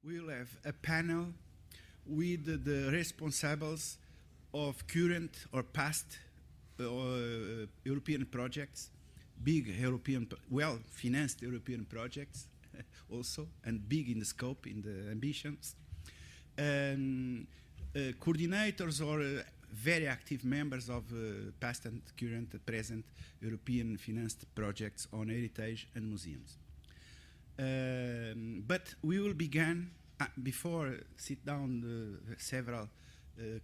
we will have a panel with the responsibles of current or past European projects, big European, well-financed European projects also, and big in the scope, in the ambitions. Coordinators or very active members of past and current and present European financed projects on heritage and museums. But we will begin, before sit down several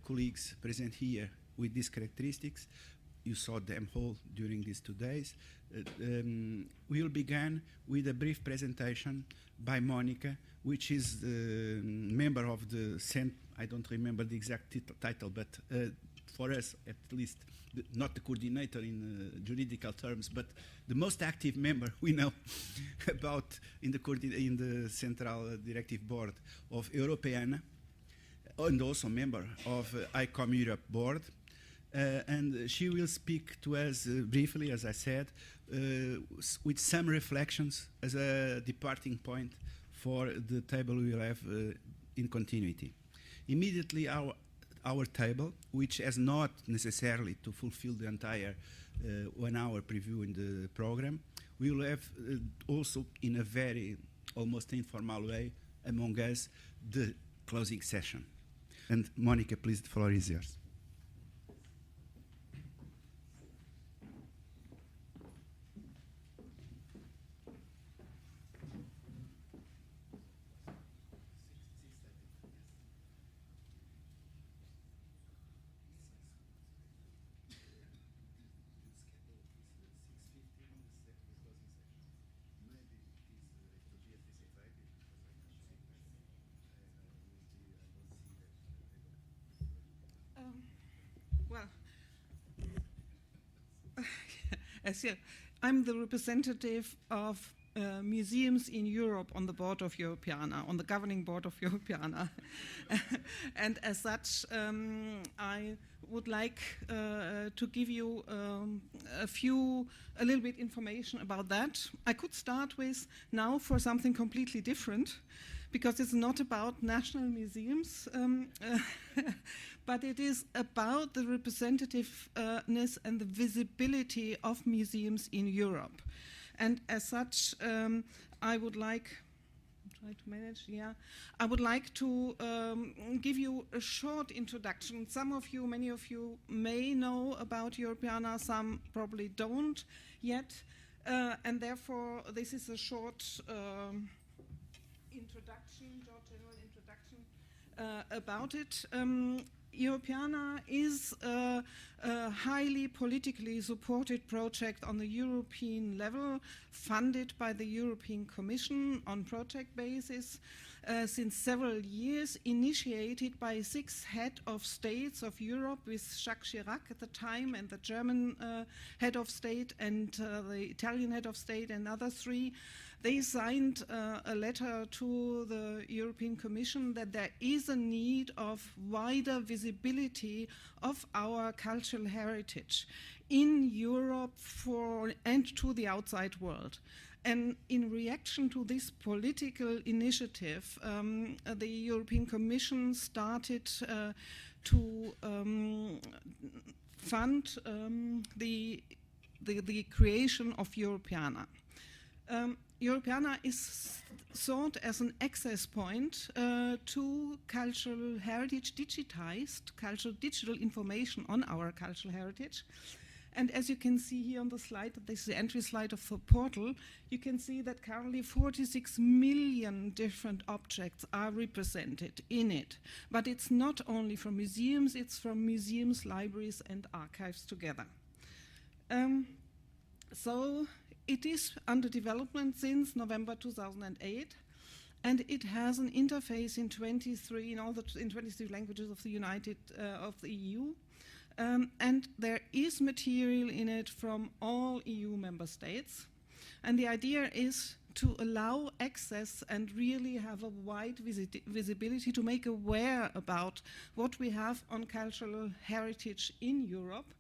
colleagues present here with these characteristics. You saw them all during these 2 days. We will begin with a brief presentation by Monica, which is the member of the I don't remember the exact title, but for us at least, not the coordinator in juridical terms, but the most active member we know about in the Central Directive Board of Europeanna, and also member of ICOM Europe Board. And she will speak to us briefly, as I said, with some reflections as a departing point for the table we will have in continuity. Immediately our table, which has not necessarily to fulfill the entire 1 hour preview in the program, we will have also in a very almost informal way among us the closing session. And Monica, please, the floor is yours. I'm the representative of museums in Europe on the board of Europeanna, on the governing board of Europeanna. And as such, I would like to give you a little bit information about that. I could start with now for something completely different, because it's not about national museums, but it is about the representativeness and the visibility of museums in Europe. And as such, I would like, I would like to give you a short introduction. Many of you may know about Europeanna, some probably don't yet, and therefore this is a short general introduction about it. Europeanna is a highly politically supported project on the European level, funded by the European Commission on project basis since several years, initiated by 6 head of states of Europe, with Jacques Chirac at the time, and the German head of state, and the Italian head of state, and other 3. They signed a letter to the European Commission that there is a need of wider visibility of our cultural heritage in Europe and to the outside world. And in reaction to this political initiative, the European Commission started to fund the creation of Europeanna. Europeanna is thought as an access point to cultural heritage, digitized cultural digital information on our cultural heritage. And as you can see here on the slide, this is the entry slide of the portal, you can see that currently 46 million different objects are represented in it. But it's not only from museums, it's from museums, libraries, and archives together. So it is under development since November 2008, and it has an interface in 23 languages of the EU. And there is material in it from all EU member states. And the idea is to allow access and really have a wide visibility, to make aware about what we have on cultural heritage in Europe.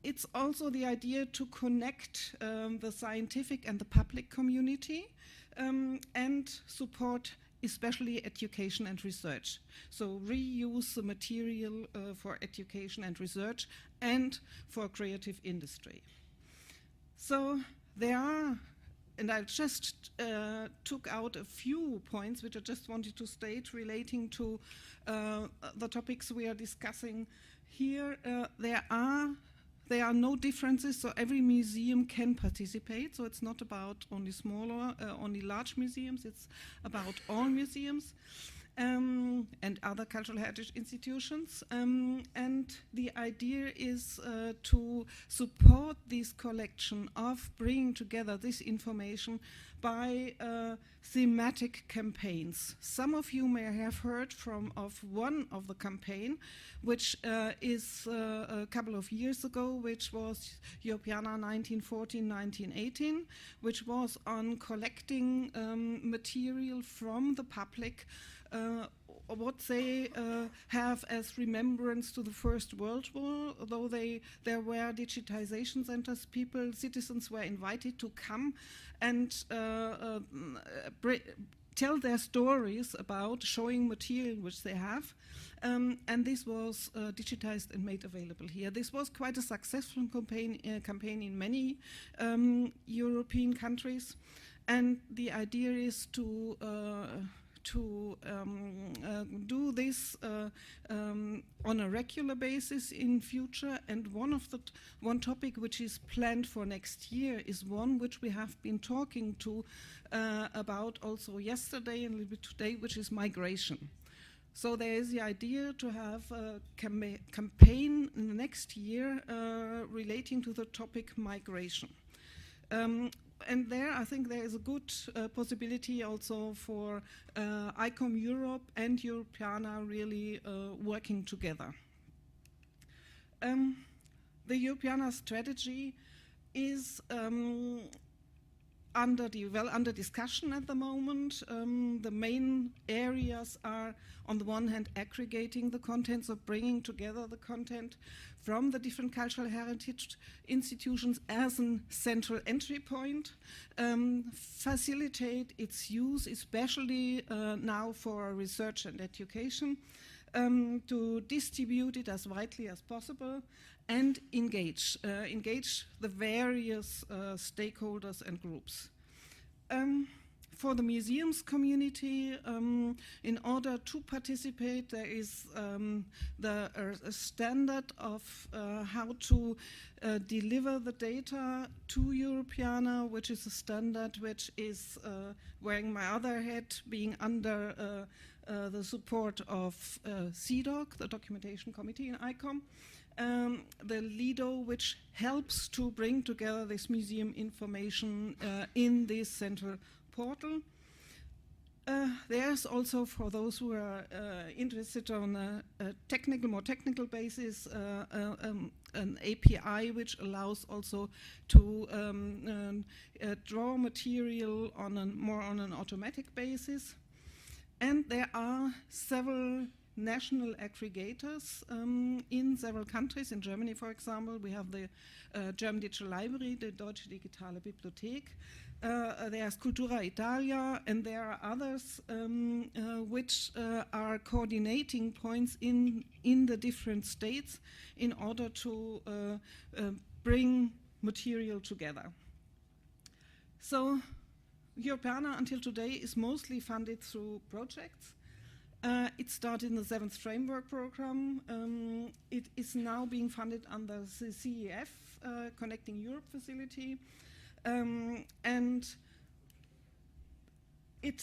It's also the idea to connect the scientific and the public community and support especially education and research. So reuse the material for education and research and for creative industry. So there are, and I just took out a few points which I just wanted to state relating to the topics we are discussing here. There are no differences, so every museum can participate. So it's not about only smaller, only large museums. It's about all museums and other cultural heritage institutions. And the idea is to support this collection of bringing together this information by thematic campaigns. Some of you may have heard of one of the campaign, which is a couple of years ago, which was Europeana 1914-1918, which was on collecting material from the public, what they have as remembrance to the First World War. Although there were digitization centers, citizens were invited to come and tell their stories about showing material which they have. And this was digitized and made available here. This was quite a successful campaign in many European countries. And the idea is to do this on a regular basis in future. And one topic which is planned for next year is one which we have been talking about also yesterday and a little bit today, which is migration. So there is the idea to have a campaign in the next year relating to the topic migration. And there, I think there is a good possibility also for ICOM Europe and Europeana really working together. The Europeana strategy is under discussion at the moment. The main areas are, on the one hand, aggregating the content, so bringing together the content from the different cultural heritage institutions as a central entry point, facilitate its use, especially now for research and education, to distribute it as widely as possible, and engage the various stakeholders and groups. For the museums community, in order to participate, there is a standard of how to deliver the data to Europeana, which is a standard which is, wearing my other hat, being under the support of CDOC, the Documentation Committee in ICOM, the Lido, which helps to bring together this museum information in this central portal. There's also, for those who are interested on a more technical basis, an API which allows also to draw material more on an automatic basis. And there are several national aggregators in several countries. In Germany, for example, we have the German Digital Library, the Deutsche Digitale Bibliothek. There's Cultura Italia, and there are others which are coordinating points in the different states in order to bring material together. So Europeana until today is mostly funded through projects. It started in the 7th Framework Program. It is now being funded under the CEF, Connecting Europe facility. And it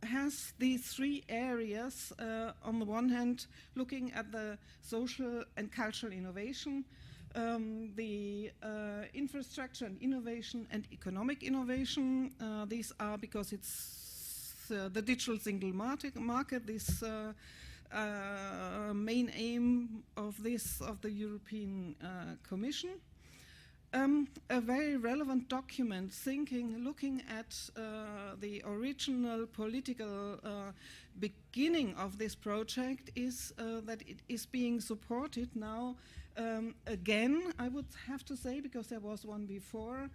has these three areas. On the one hand, looking at the social and cultural innovation, the infrastructure and innovation, and economic innovation. These are, because it's the digital single market, this main aim of the European Commission. A very relevant document looking at the original political beginning of this project is that it is being supported now again, I would have to say, because there was one before,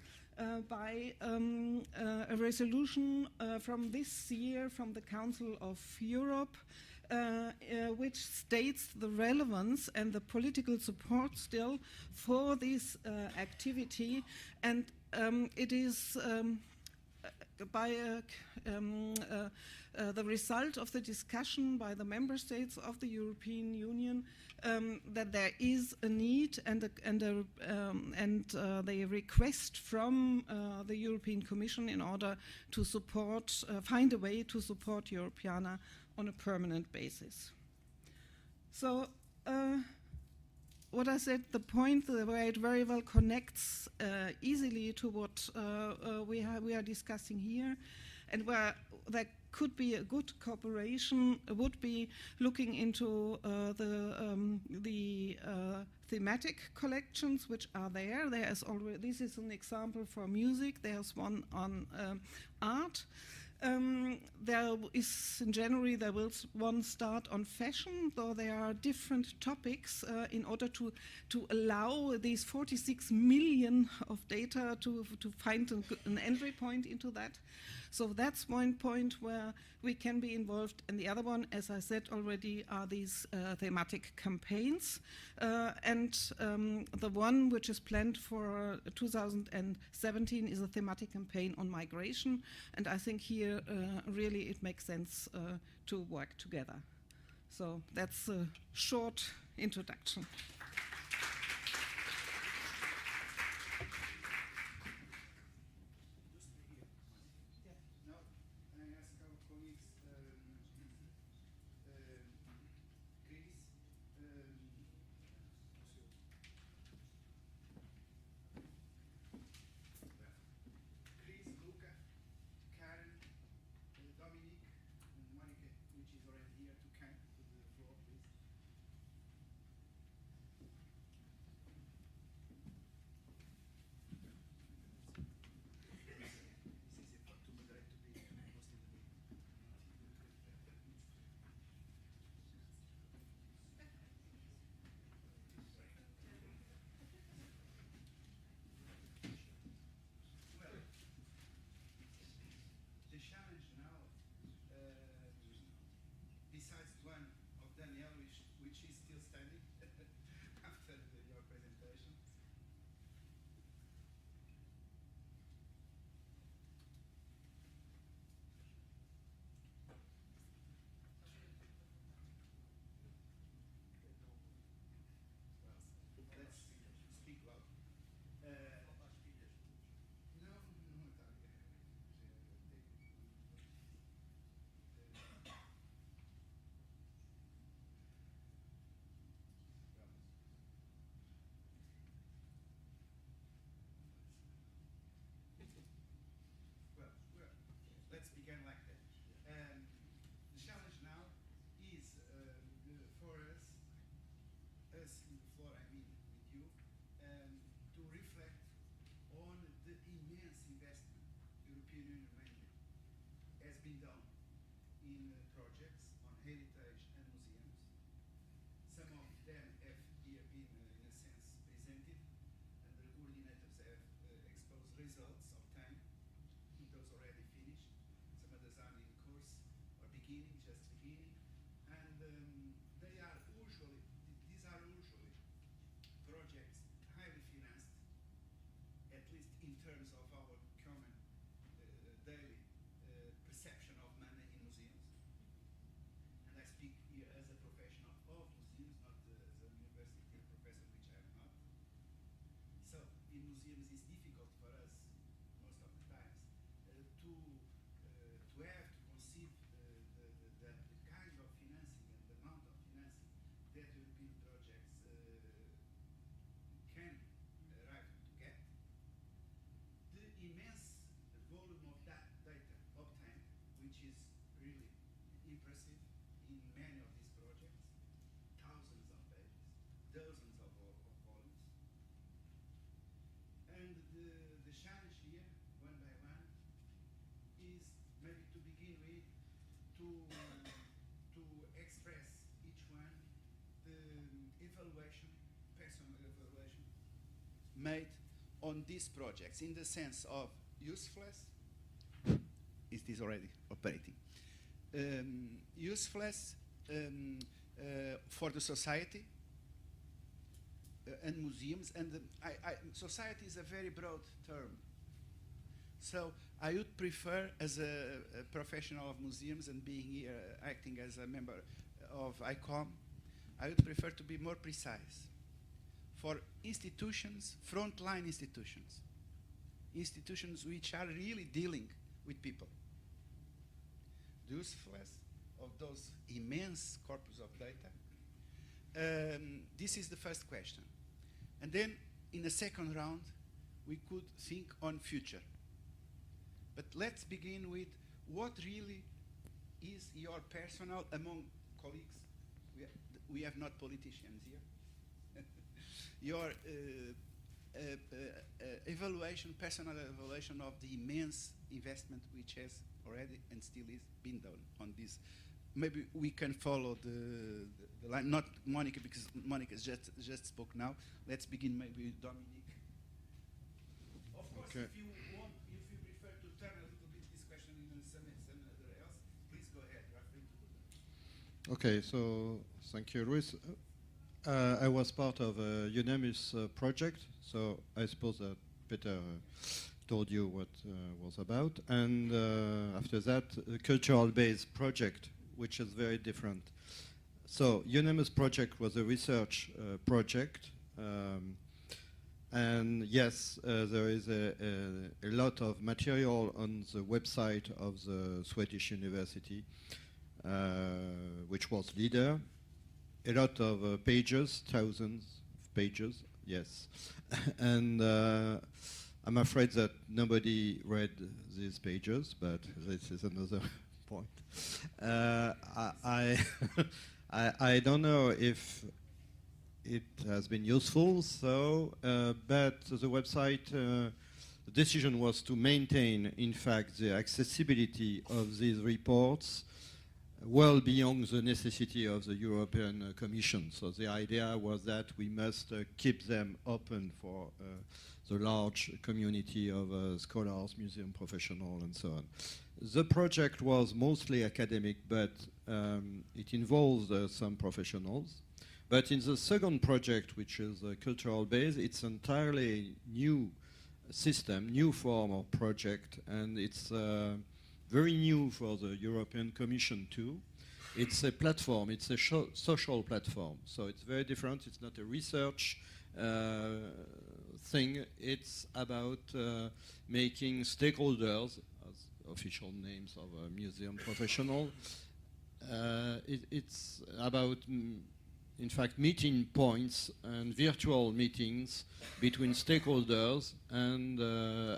by a resolution from this year from the Council of Europe, which states the relevance and the political support still for this activity, and it is by the result of the discussion by the member states of the European Union that there is a need and they request from the European Commission in order to support, find a way to support Europeana on a permanent basis. So what I said, the point where it very well connects easily to what we are discussing here, and where there could be a good cooperation would be looking into the thematic collections which are there. There's already, this is an example for music. There's one on art. There is in January there will one start on fashion, though there are different topics in order to allow these 46 million of data to find an entry point into that. So that's one point where we can be involved, and the other one, as I said already, are these thematic campaigns, and the one which is planned for 2017 is a thematic campaign on migration, and I think here really it makes sense to work together. So that's a short introduction. Let's begin like that. The challenge now is for us in the floor, I mean with you, to reflect on the immense investment European Union has been done in projects on heritage and museums. Some of them have here been, in a sense, presented, and the coordinators have exposed results obtained. Those already finished. Some others are in course or beginning, just beginning, and these are usually projects highly financed, at least in terms of our common daily perception of money in museums. And I speak here as a professional of museums, not as a university professor, which I am not. So in museums it's difficult for us most of the times to have to conceive the kind of financing and the amount of financing that European projects can arrive to get. The immense volume of that data obtained, which is really impressive in many of these projects, thousands of pages, dozens of volumes. And the challenge here, one by one, is maybe to begin with to express each one the evaluation, personal evaluation, made on these projects in the sense of usefulness. Is this already operating? Usefulness for the society and museums, and society is a very broad term. So I would prefer, as a professional of museums and being here, acting as a member of ICOM, I would prefer to be more precise. For institutions, frontline institutions, institutions which are really dealing with people. The usefulness of those immense corpus of data. This is the first question. And then, in the second round, we could think on future. But let's begin with what really is your personal, among colleagues, we have not politicians here, your evaluation, personal evaluation of the immense investment which has already and still is being done on this. Maybe we can follow the line, not Monica, because Monica just spoke now. Let's begin maybe with Dominique. Of course, Okay. if you want, if you prefer to turn a little bit this question into some other else, please go ahead. You are free to do that. Okay, so thank you, Luis. I was part of a unanimous project, so I suppose that Peter told you what was about. And after that, a cultural-based project, which is very different. So unanimous project was a research project. And yes, there is a lot of material on the website of the Swedish University, which was leader. A lot of pages, thousands of pages, yes. And I'm afraid that nobody read these pages, but this is another point. I don't know if it has been useful, so, but the website, the decision was to maintain, in fact, the accessibility of these reports well beyond the necessity of the European Commission. So the idea was that we must keep them open for the large community of scholars, museum professionals, and so on. The project was mostly academic, but it involves some professionals. But in the second project, which is cultural based, it's entirely new system, new form of project, and it's very new for the European Commission too. It's a platform, it's a social platform, so it's very different. It's not a research thing, it's about making stakeholders, as official names of a museum professional, it's about in fact meeting points and virtual meetings between stakeholders and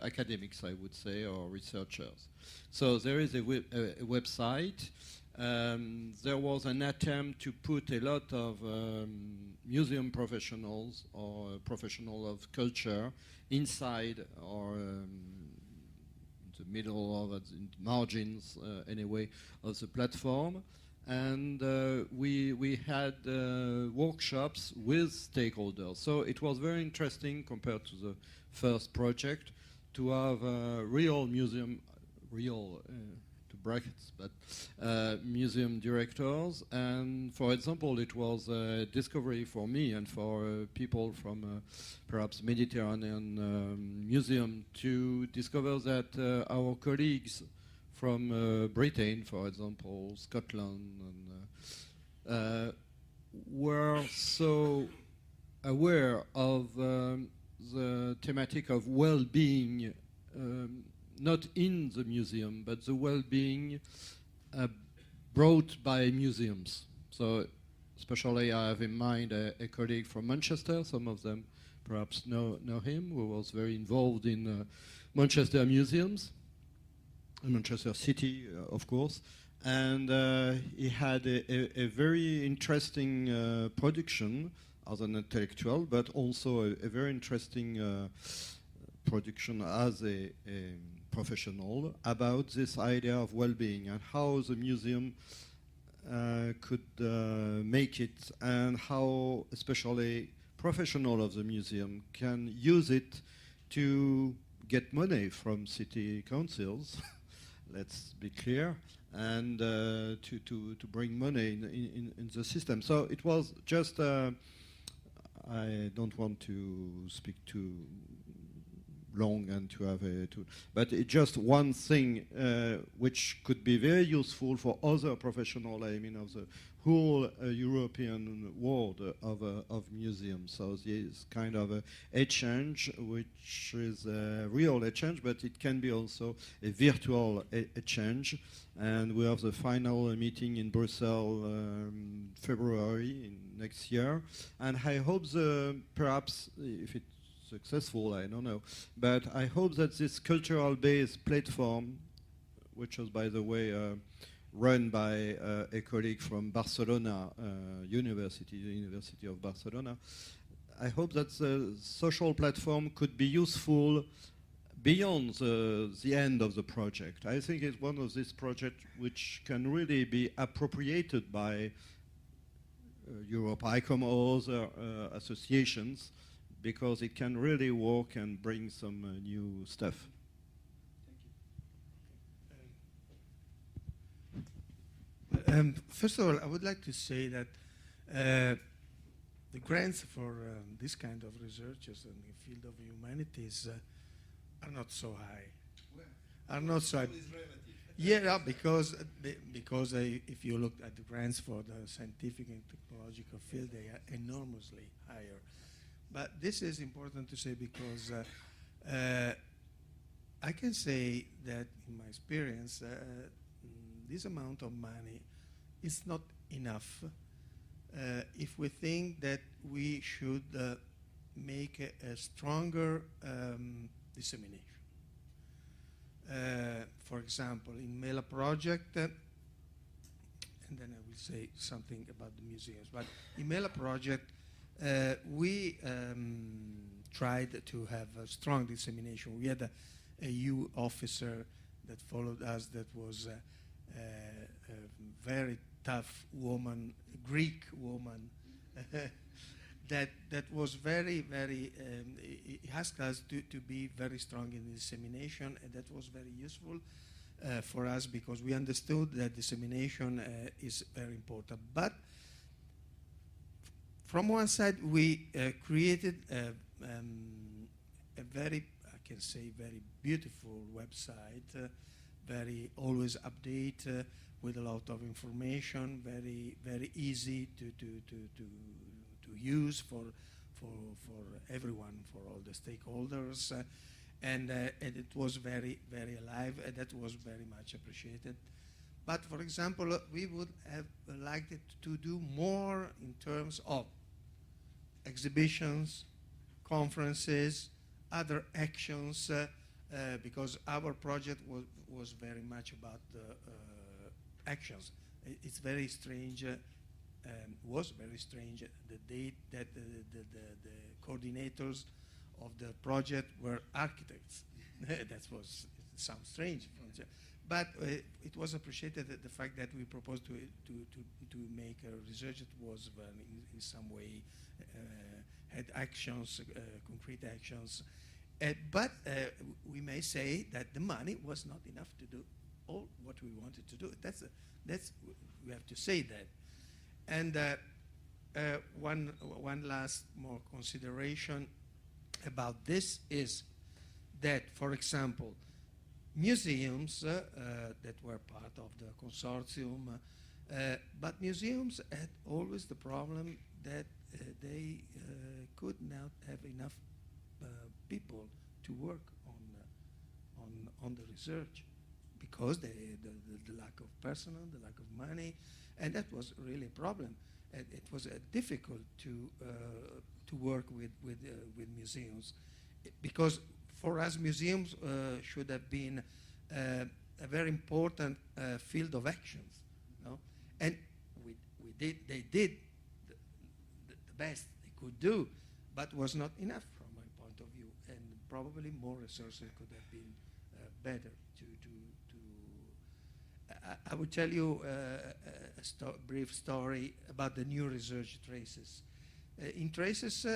academics, I would say, or researchers. So there is a website. There was an attempt to put a lot of museum professionals or professional of culture inside or the middle of the margins anyway of the platform. And we had workshops with stakeholders. So it was very interesting compared to the first project to have real museum, to brackets, but museum directors. And for example, it was a discovery for me and for people from perhaps Mediterranean museum to discover that our colleagues from Britain, for example, Scotland, and were so aware of the thematic of well-being, not in the museum, but the well-being brought by museums. So especially I have in mind a colleague from Manchester, some of them perhaps know him, who was very involved in Manchester museums. Manchester City, of course, and he had a very interesting production as an intellectual, but also a very interesting production as a professional about this idea of well-being and how the museum could make it, and how especially professionals of the museum can use it to get money from city councils, let's be clear, and to bring money in the system. So it was just, I don't want to speak too long and to have but it's just one thing which could be very useful for other professionals, I mean, of the whole European world of museums. So this kind of a exchange, which is a real exchange, but it can be also a virtual exchange. And we have the final meeting in Brussels February next year. And I hope perhaps, if it's successful, I don't know, but I hope that this cultural-based platform, which was, by the way, run by a colleague from Barcelona University, the University of Barcelona, I hope that the social platform could be useful beyond the end of the project. I think it's one of these projects which can really be appropriated by Europe, ICOM, or other associations, because it can really work and bring some new stuff. First of all, I would like to say that the grants for this kind of researchers in the field of humanities are not so high. Are not so high. Yeah, because if you look at the grants for the scientific and technological field, they are enormously higher. But this is important to say because I can say that in my experience, this amount of money is not enough if we think that we should make a stronger dissemination. For example, in Mela project, and then I will say something about the museums, but in Mela project, we tried to have a strong dissemination. We had a EU officer that followed us that was a very tough woman, a Greek woman, that was very, he asked us to be very strong in dissemination, and that was very useful for us because we understood that dissemination is very important. But from one side, we created a very, I can say, very beautiful website, very always update with a lot of information, very easy to use for everyone, for all the stakeholders, and it was very alive, and that was very much appreciated. But for example, we would have liked it to do more in terms of exhibitions, conferences, other actions, because our project was very much about actions. It's very strange, was very strange, the date that the coordinators of the project were architects. That sounds strange, but it was appreciated that the fact that we proposed to make a research that was in some way had actions, concrete actions, but we may say that the money was not enough to do all what we wanted to do. That's we have to say that. And one last more consideration about this is that, for example, museums that were part of the consortium, but museums had always the problem that they could not have enough people to work on the research because the lack of personnel, the lack of money, and that was really a problem. It was difficult to work with museums because for us museums should have been a very important field of actions, no? And they did the best they could do, but was not enough from my point of view, and probably more resources could have been better I would tell you a brief story about the new research traces. In Traces,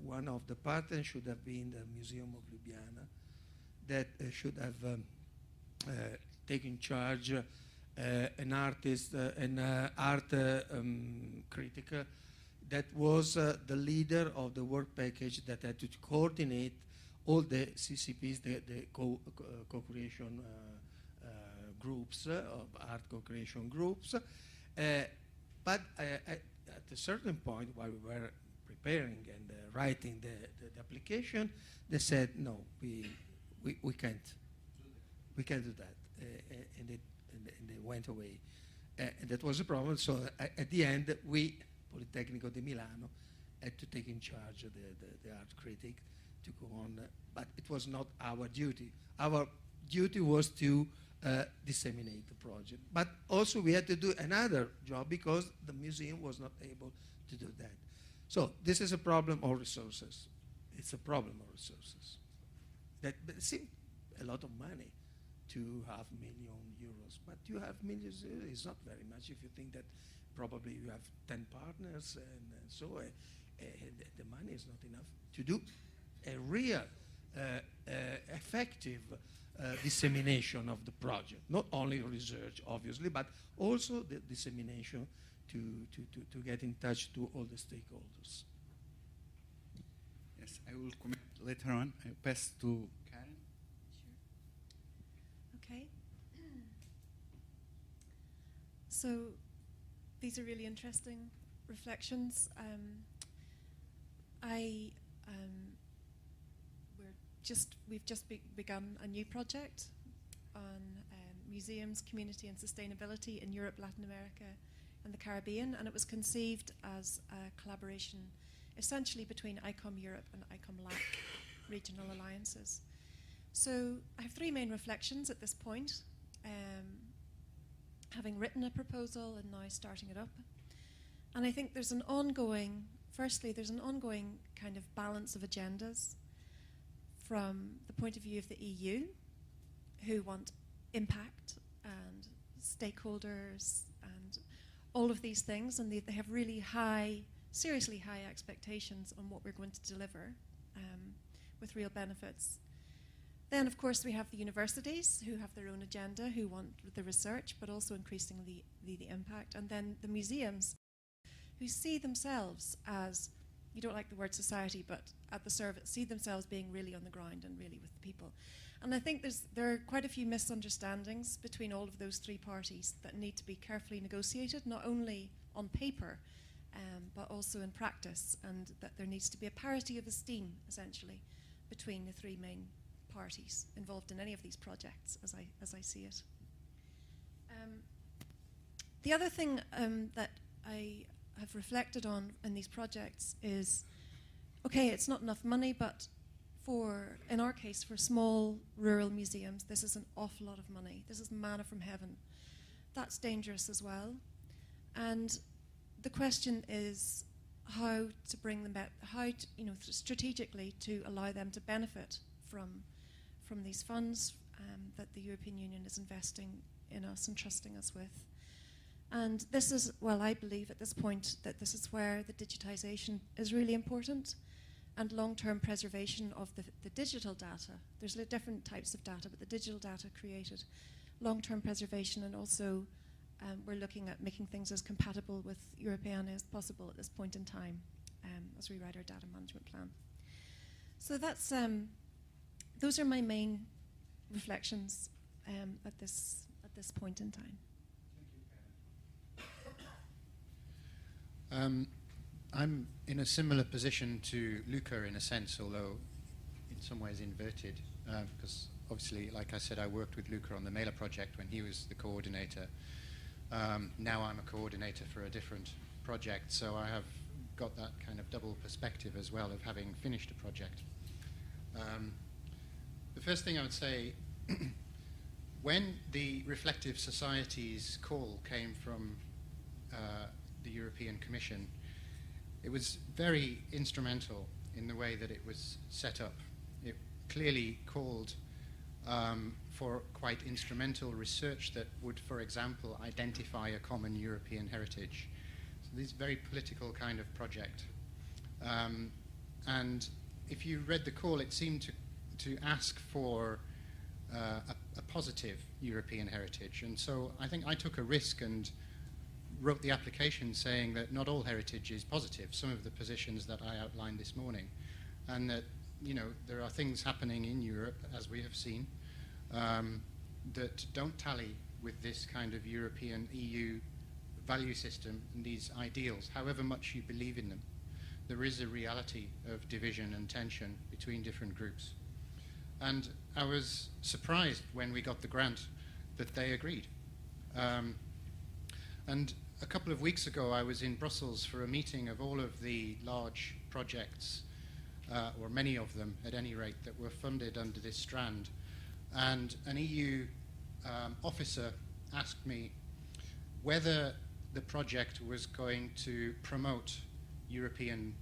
one of the partners should have been the Museum of Ljubljana, that should have taken charge an artist, an art critic that was the leader of the work package that had to coordinate all the CCPs, the co-creation groups, of art co-creation groups. But at a certain point, while we were preparing and writing the application, they said, no, we can't do that. And they went away. And that was a problem. So at the end, we, Politecnico di Milano, had to take in charge the art critic to go on. But it was not our duty. Our duty was to disseminate the project. But also we had to do another job because the museum was not able to do that. So this is a problem of resources. It's a problem of resources. That seemed a lot of money, 2.5 million euros. But 2.5 million euros is not very much if you think that probably you have 10 partners and so the money is not enough to do a real effective dissemination of the project. Not only research, obviously, but also the dissemination to get in touch to all the stakeholders. Yes, I will comment later on. I pass to Karen. Sure. Okay. So these are really interesting reflections. We've just begun a new project on museums, community and sustainability in Europe, Latin America and the Caribbean, and it was conceived as a collaboration essentially between ICOM Europe and ICOM LAC regional alliances. So I have 3 main reflections at this point, having written a proposal and now starting it up. And I think there's an ongoing kind of balance of agendas from the point of view of the EU, who want impact and stakeholders and all of these things, and they have really seriously high expectations on what we're going to deliver with real benefits. Then, of course, we have the universities who have their own agenda, who want the research, but also increasingly the impact. And then the museums, who see themselves as, you don't like the word society, but at the service, see themselves being really on the ground and really with the people. And I think there are quite a few misunderstandings between all of those 3 parties that need to be carefully negotiated, not only on paper, but also in practice, and that there needs to be a parity of esteem, essentially, between the 3 main parties involved in any of these projects, as I see it. The other thing that I have reflected on in these projects is, okay, it's not enough money, but in our case, for small rural museums, this is an awful lot of money. This is manna from heaven. That's dangerous as well. And the question is how to bring them back, strategically to allow them to benefit from these funds that the European Union is investing in us and trusting us with. And this is, well, I believe at this point that this is where the digitization is really important, and long-term preservation of the digital data. There's different types of data, but the digital data created, long-term preservation, and also we're looking at making things as compatible with Europeana as possible at this point in time as we write our data management plan. So that's those are my main reflections at this point in time. I'm in a similar position to Luca in a sense, although in some ways inverted, because obviously, like I said, I worked with Luca on the Mailer project when he was the coordinator. Now I'm a coordinator for a different project, so I have got that kind of double perspective as well of having finished a project. The first thing I would say, when the Reflective Societies call came from the European Commission, it was very instrumental in the way that it was set up. It clearly called for quite instrumental research that would, for example, identify a common European heritage. So this is a very political kind of project. And if you read the call, it seemed to ask for a positive European heritage. And so I think I took a risk and wrote the application saying that not all heritage is positive, some of the positions that I outlined this morning, and that, you know, there are things happening in Europe, as we have seen, that don't tally with this kind of European EU value system and these ideals, however much you believe in them. There is a reality of division and tension between different groups. And I was surprised when we got the grant that they agreed. And a couple of weeks ago, I was in Brussels for a meeting of all of the large projects, or many of them at any rate, that were funded under this strand. And an EU officer asked me whether the project was going to promote European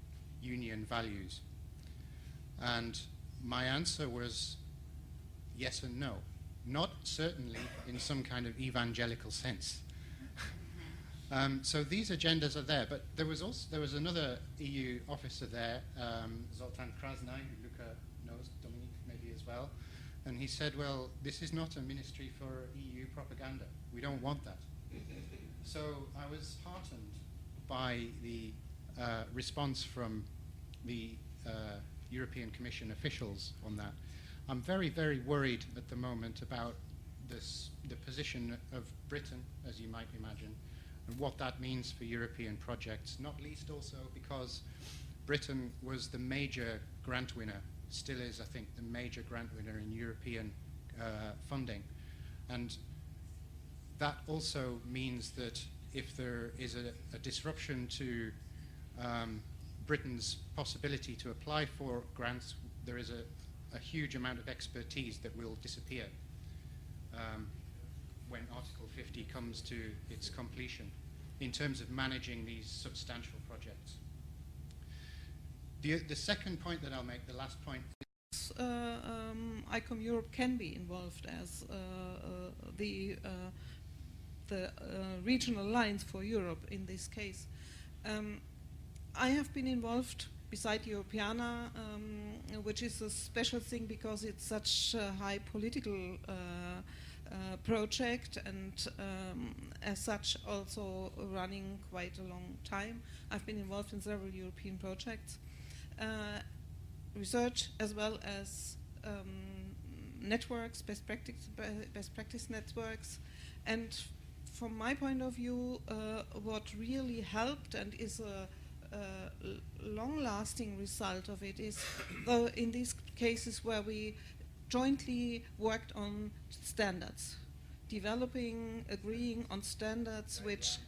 Union values. And my answer was yes and no. Not certainly in some kind of evangelical sense. So these agendas are there, but there was another EU officer there, Zoltán Krasnai, who Luca knows, Dominique maybe as well, and he said, well, this is not a ministry for EU propaganda. We don't want that. So I was heartened by the response from the European Commission officials on that. I'm very, very worried at the moment about the position of Britain, as you might imagine, and what that means for European projects, not least also because Britain was the major grant winner, still is, I think, the major grant winner in European funding. And that also means that if there is a disruption to Britain's possibility to apply for grants, there is a huge amount of expertise that will disappear when Article 50 comes to its completion in terms of managing these substantial projects. The second point that I'll make, the last point, ICOM Europe can be involved as the regional alliance for Europe in this case. I have been involved beside Europeana, which is a special thing because it's such a high political project, and as such also running quite a long time. I've been involved in several European projects, research as well as networks, best practice networks, and from my point of view, what really helped and is a long-lasting result of it is, though in these cases where we jointly worked on standards, developing, agreeing on standards, which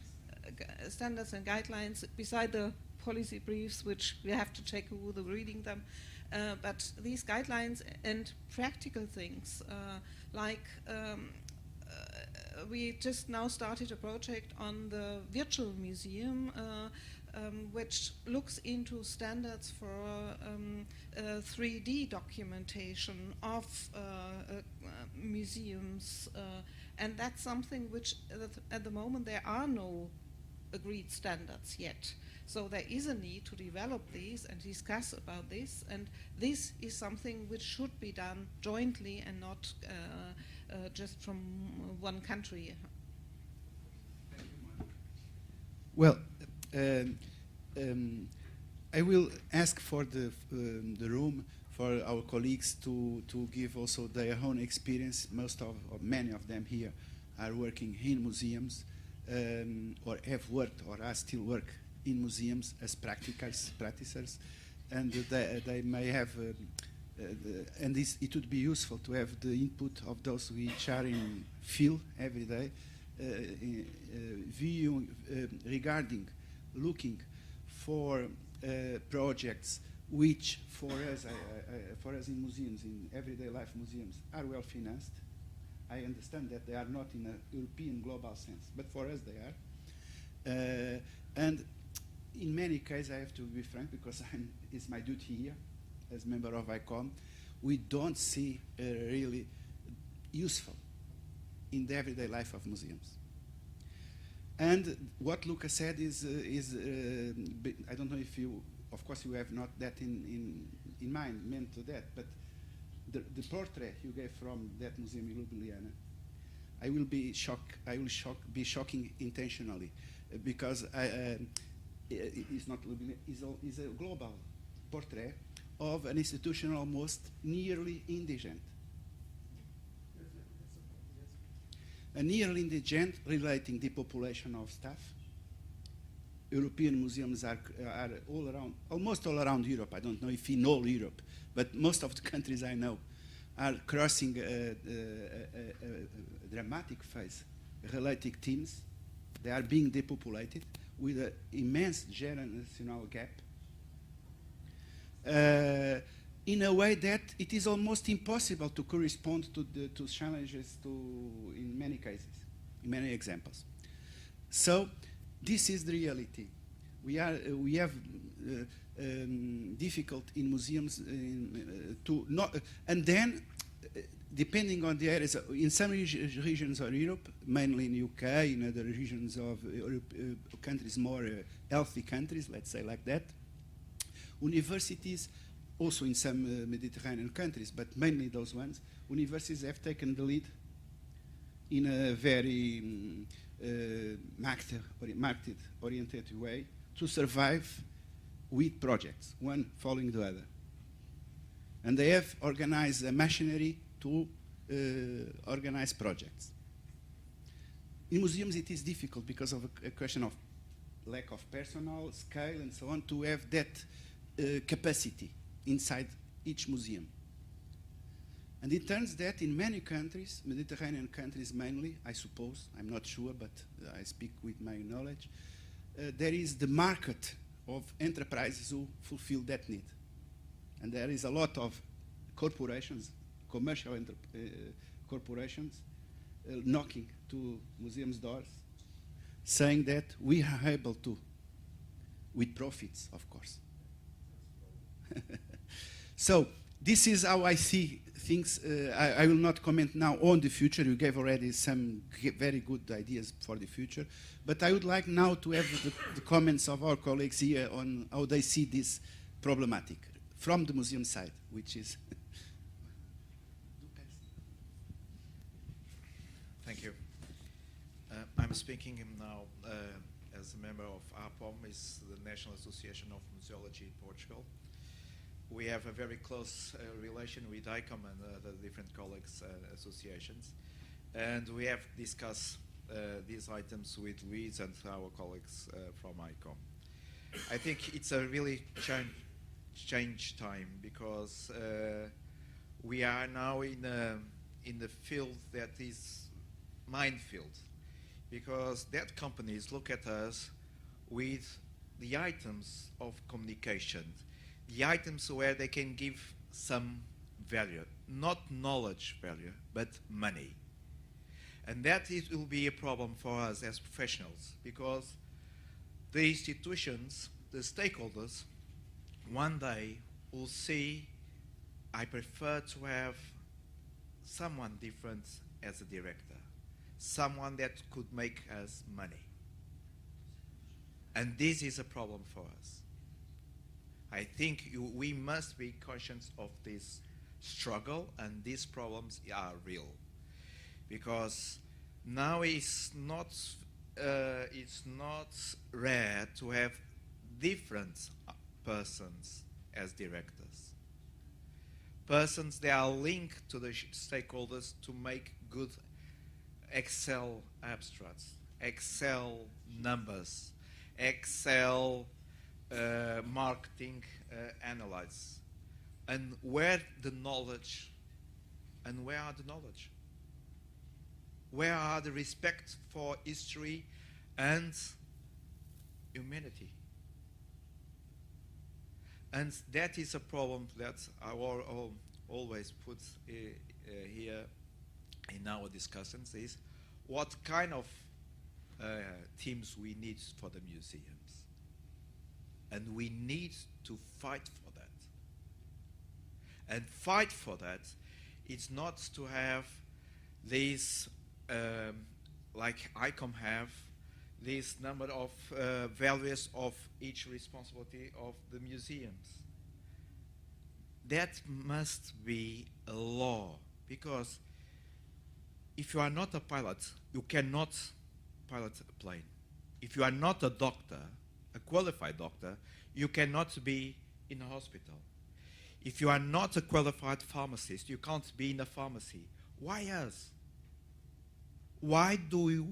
standards and guidelines beside the policy briefs, which we have to check who's reading them. But these guidelines and practical things, like we just now started a project on the virtual museum, which looks into standards for 3D documentation of museums, and that's something which at the moment there are no agreed standards yet. So there is a need to develop these and discuss about this, and this is something which should be done jointly and not just from one country. Well, I will ask for the room for our colleagues to give also their own experience. Many of them here are working in museums, or have worked or are still work in museums as practitioners, and they may have, and it would be useful to have the input of those which are in field every day, regarding looking for projects which for us in museums, in everyday life museums, are well financed. I understand that they are not in a European global sense, but for us they are. And in many cases, I have to be frank, because it's my duty here as member of ICOM, we don't see really useful in the everyday life of museums. And what Luca said is I don't know if you of course, you have not that in mind, meant to that, but the portrait you gave from that museum in Ljubljana, I will be shocking intentionally, because it's not Ljubljana, it's a global portrait of an institution almost nearly indigent. A nearly indigent relating depopulation of staff. European museums are all around, almost all around Europe. I don't know if in all Europe, but most of the countries I know are crossing a dramatic phase relating teams. They are being depopulated with an immense generational gap in a way that it is almost impossible to correspond to challenges in many cases, in many examples. So this is the reality. We have difficult in museums to not, and then depending on the areas, in some regions of Europe, mainly in UK, in other regions of countries, more healthy countries, let's say like that, universities, also in some Mediterranean countries, but mainly those ones, universities have taken the lead in a very market-oriented way to survive with projects, one following the other. And they have organized a machinery to organize projects. In museums it is difficult because of a question of lack of personnel, scale, and so on, to have that capacity inside each museum. And it turns that in many countries, Mediterranean countries mainly, I suppose, I'm not sure, but I speak with my knowledge, there is the market of enterprises who fulfill that need. And there is a lot of corporations, commercial corporations, knocking to museums' doors, saying that we are able to, with profits, of course. So this is how I see things. I will not comment now on the future. You gave already some very good ideas for the future. But I would like now to have the comments of our colleagues here on how they see this problematic from the museum side, which is... Thank you. I'm speaking now as a member of ICOM, is the National Association of Museology in Portugal. We have a very close relation with ICOM and the different colleagues associations, and we have discussed these items with Luis and our colleagues from ICOM. I think it's a really change time, because we are now in the field that is minefield, because that companies look at us with the items of communication, the items where they can give some value, not knowledge value, but money. And that will be a problem for us as professionals, because the institutions, the stakeholders, one day will see, I prefer to have someone different as a director, someone that could make us money. And this is a problem for us. I think we must be conscious of this struggle, and these problems are real. Because now it's not rare to have different persons as directors. Persons that are linked to the stakeholders to make good Excel abstracts, Excel numbers, Excel marketing analysis. And where the knowledge, and where are the knowledge? Where are the respect for history and humanity? And that is a problem that I always put here in our discussions, is what kind of teams we need for the museums. And we need to fight for that. And fight for that, it's not to have these, like ICOM have, this number of values of each responsibility of the museums. That must be a law, because if you are not a pilot, you cannot pilot a plane. If you are not a doctor, a qualified doctor, you cannot be in a hospital. If you are not a qualified pharmacist, you can't be in a pharmacy. Why us? Why do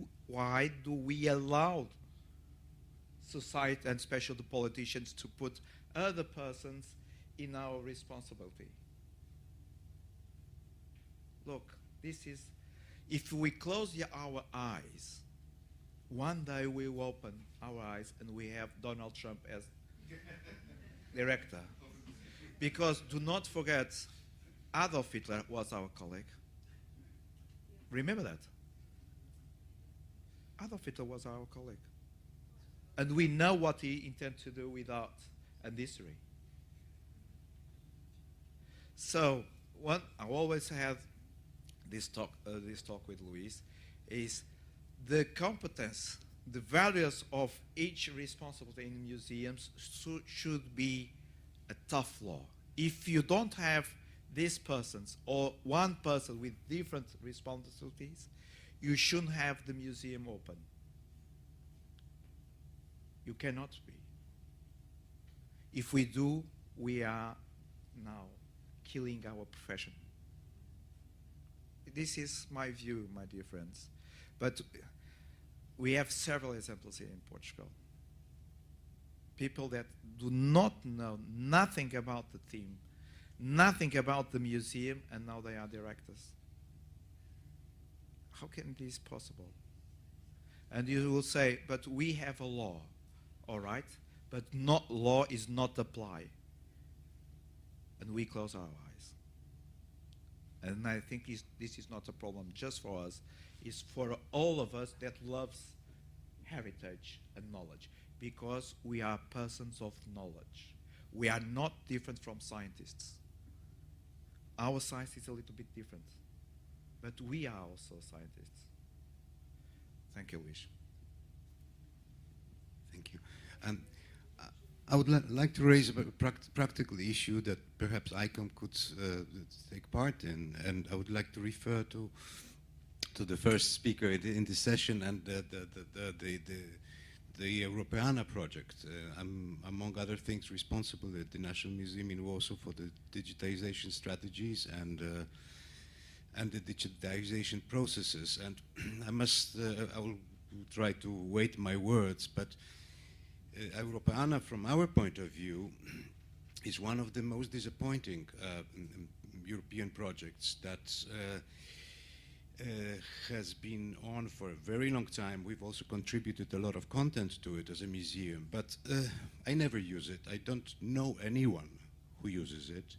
we allow society, and especially the politicians, to put other persons in our responsibility? Look, this is, if we close our eyes, one day we will open our eyes and we have Donald Trump as director. Because do not forget, Adolf Hitler was our colleague. Remember that? Adolf Hitler was our colleague. And we know what he intended to do with art and history. So, what I always had this talk with Luis is the competence, the values of each responsibility in museums should be a tough law. If you don't have these persons or one person with different responsibilities, you shouldn't have the museum open. You cannot be. If we do, we are now killing our profession. This is my view, my dear friends. But we have several examples here in Portugal. People that do not know nothing about the theme, nothing about the museum, and now they are directors. How can this be possible? And you will say, but we have a law, all right? But law is not applied. And we close our eyes. And I think this is not a problem just for us. It's for all of us that loves heritage and knowledge, because we are persons of knowledge. We are not different from scientists. Our science is a little bit different, but we are also scientists. Thank you, Luis. Thank you. I would like to raise a practical issue that perhaps ICOM could take part in, and I would like to refer to the first speaker in this session and the Europeana project. I'm, among other things, responsible at the National Museum in Warsaw for the digitization strategies and the digitization processes. And I will try to weight my words, but Europeana, from our point of view, is one of the most disappointing European projects that has been on for a very long time. We've also contributed a lot of content to it as a museum, but I never use it. I don't know anyone who uses it.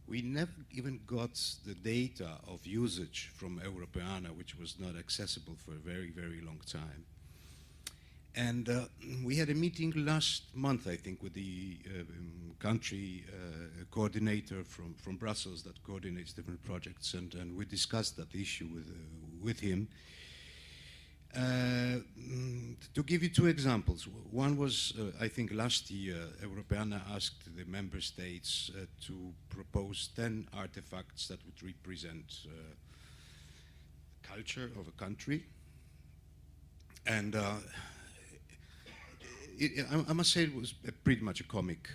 We never even got the data of usage from Europeana, which was not accessible for a very, very long time. And we had a meeting last month, I think, with the country coordinator from Brussels that coordinates different projects, and we discussed that issue with him. To give you two examples, one was, I think last year, Europeana asked the member states to propose 10 artifacts that would represent culture of a country. And I must say it was pretty much a comic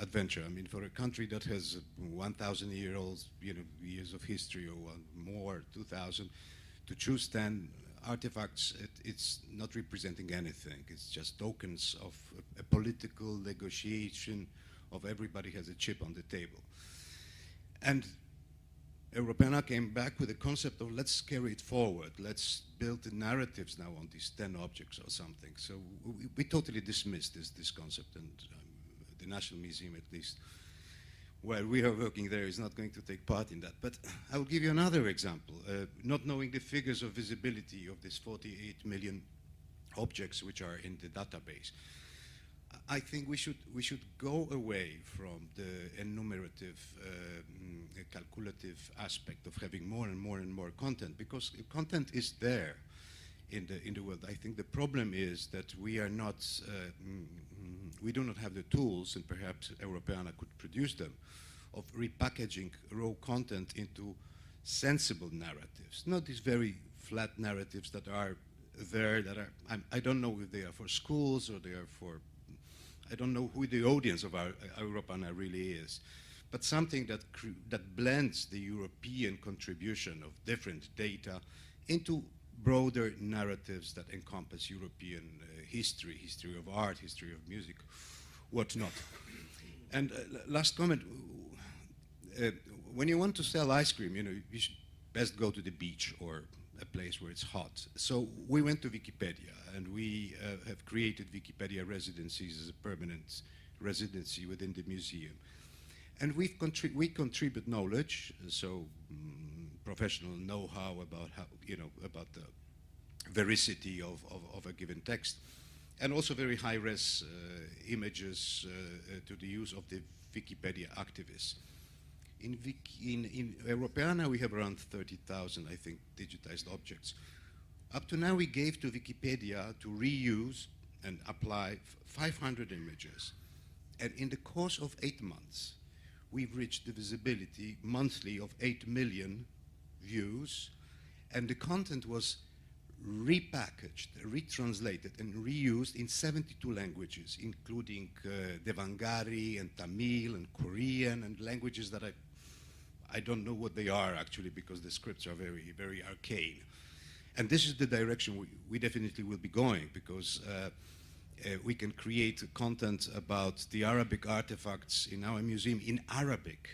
adventure. I mean, for a country that has 1,000-year-old years of history, or more, 2,000, to choose 10 artifacts, it's not representing anything. It's just tokens of a political negotiation of everybody has a chip on the table. And Europeana came back with the concept of let's carry it forward. Let's build the narratives now on these 10 objects or something. So we totally dismissed this concept, and the National Museum, at least, while we are working there, is not going to take part in that. But I will give you another example. Not knowing the figures of visibility of these 48 million objects which are in the database, I think we should go away from the enumerative, calculative aspect of having more and more and more content, because content is there. in the world. I think the problem is that we are not, we do not have the tools, and perhaps Europeana could produce them, of repackaging raw content into sensible narratives, not these very flat narratives that are there, that are, I don't know if they are for schools or they are for, I don't know who the audience of our Europeana really is, but something that blends the European contribution of different data into broader narratives that encompass European history of art, history of music, whatnot. And last comment, when you want to sell ice cream, you should best go to the beach or a place where it's hot. So we went to Wikipedia, and we have created Wikipedia residencies as a permanent residency within the museum. And we contribute knowledge, so professional know-how about how, about the veracity of a given text, and also very high-res images to the use of the Wikipedia activists. In Europeana, we have around 30,000, I think, digitized objects. Up to now, we gave to Wikipedia to reuse and apply 500 images. And in the course of 8 months, we've reached the visibility monthly of 8 million views, and the content was repackaged, retranslated, and reused in 72 languages, including Devangari and Tamil and Korean and languages that I don't know what they are actually, because the scripts are very, very arcane. And this is the direction we definitely will be going, because we can create content about the Arabic artifacts in our museum in Arabic.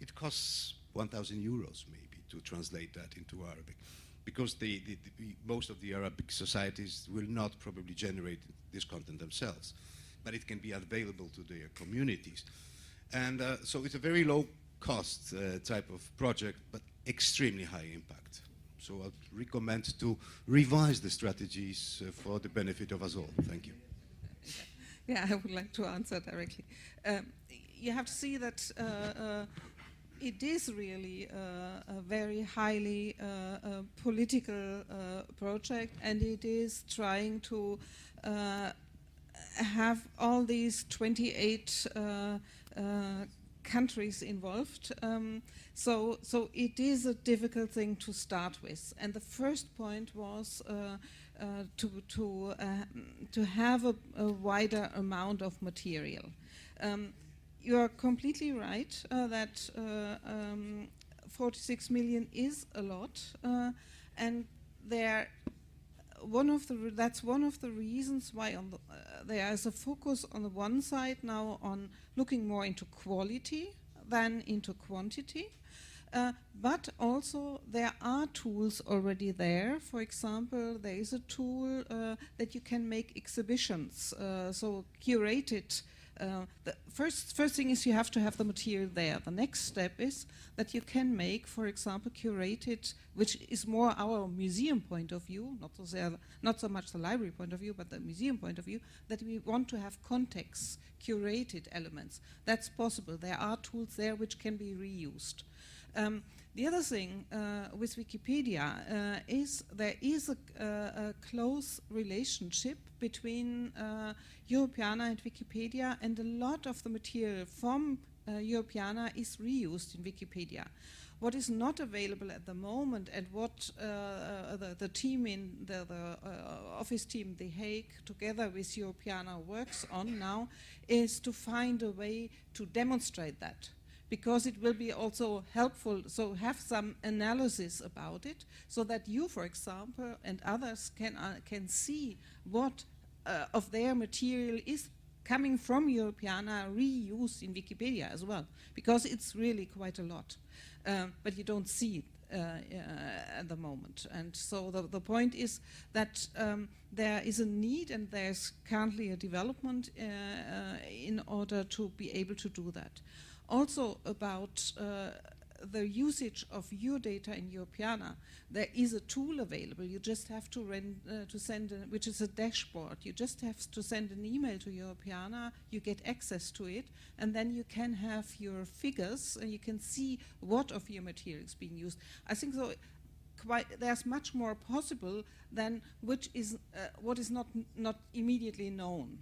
It costs 1,000 euros maybe to translate that into Arabic, because most of the Arabic societies will not probably generate this content themselves, but it can be available to their communities. And so it's a very low cost type of project, but extremely high impact. So I'd recommend to revise the strategies for the benefit of us all. Thank you. Yeah, I would like to answer directly. You have to see that it is really a very highly political project, and it is trying to have all these 28 countries involved. So it is a difficult thing to start with. And the first point was to have a wider amount of material. You are completely right that 46 million is a lot, and that's one of the reasons why there is a focus on the one side now on looking more into quality than into quantity. But also there are tools already there. For example, there is a tool that you can make exhibitions, so curated. The first thing is you have to have the material there. The next step is that you can make, for example, curated, which is more our museum point of view, not so much the library point of view, but the museum point of view, that we want to have context, curated elements. That's possible. There are tools there which can be reused. The other thing with Wikipedia is there is a close relationship between Europeana and Wikipedia, and a lot of the material from Europeana is reused in Wikipedia. What is not available at the moment, and what the team in the office team, The Hague, together with Europeana works on now, is to find a way to demonstrate that, because it will be also helpful, so have some analysis about it, so that you, for example, and others can see what of their material is coming from Europeana reused in Wikipedia as well, because it's really quite a lot. But you don't see it at the moment. And so the point is that there is a need, and there's currently a development in order to be able to do that. Also about the usage of your data in Europeana, there is a tool available. You just have to send, which is a dashboard. You just have to send an email to Europeana, you get access to it, and then you can have your figures, and you can see what of your material is being used. I think so. there's much more possible than what is not immediately known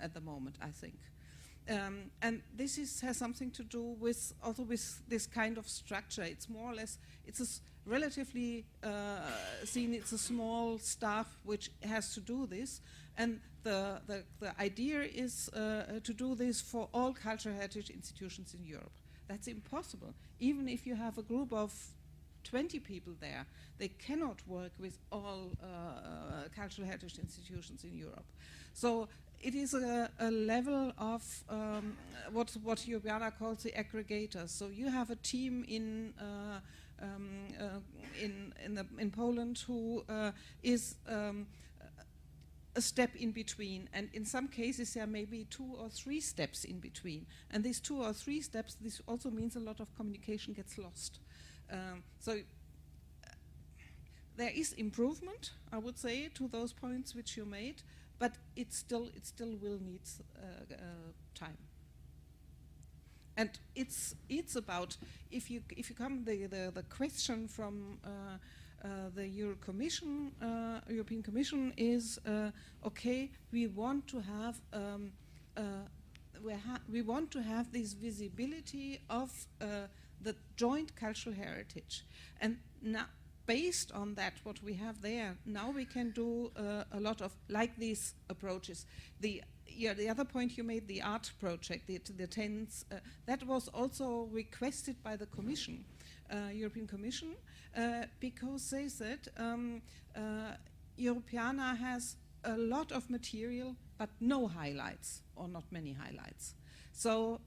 at the moment, I think. And this has something to do with also with this kind of structure. It's more or less, it's a relatively seen, it's a small staff which has to do this, and the idea is to do this for all cultural heritage institutions in Europe. That's impossible. Even if you have a group of 20 people there, they cannot work with all cultural heritage institutions in Europe. So it is a level of what Europeana calls the aggregators. So you have a team in Poland who is a step in between, and in some cases there may be 2 or 3 steps in between. And these 2 or 3 steps, this also means a lot of communication gets lost. So there is improvement, I would say, to those points which you made, but it still will need time. And it's about, if you come the question from the European Commission is okay, we want to have this visibility of the joint cultural heritage, and now based on that, what we have there, now we can do a lot of like these approaches. The other point you made, the art project, the TENS, that was also requested by the Commission, European Commission, because they said Europeana has a lot of material, but no highlights, or not many highlights. So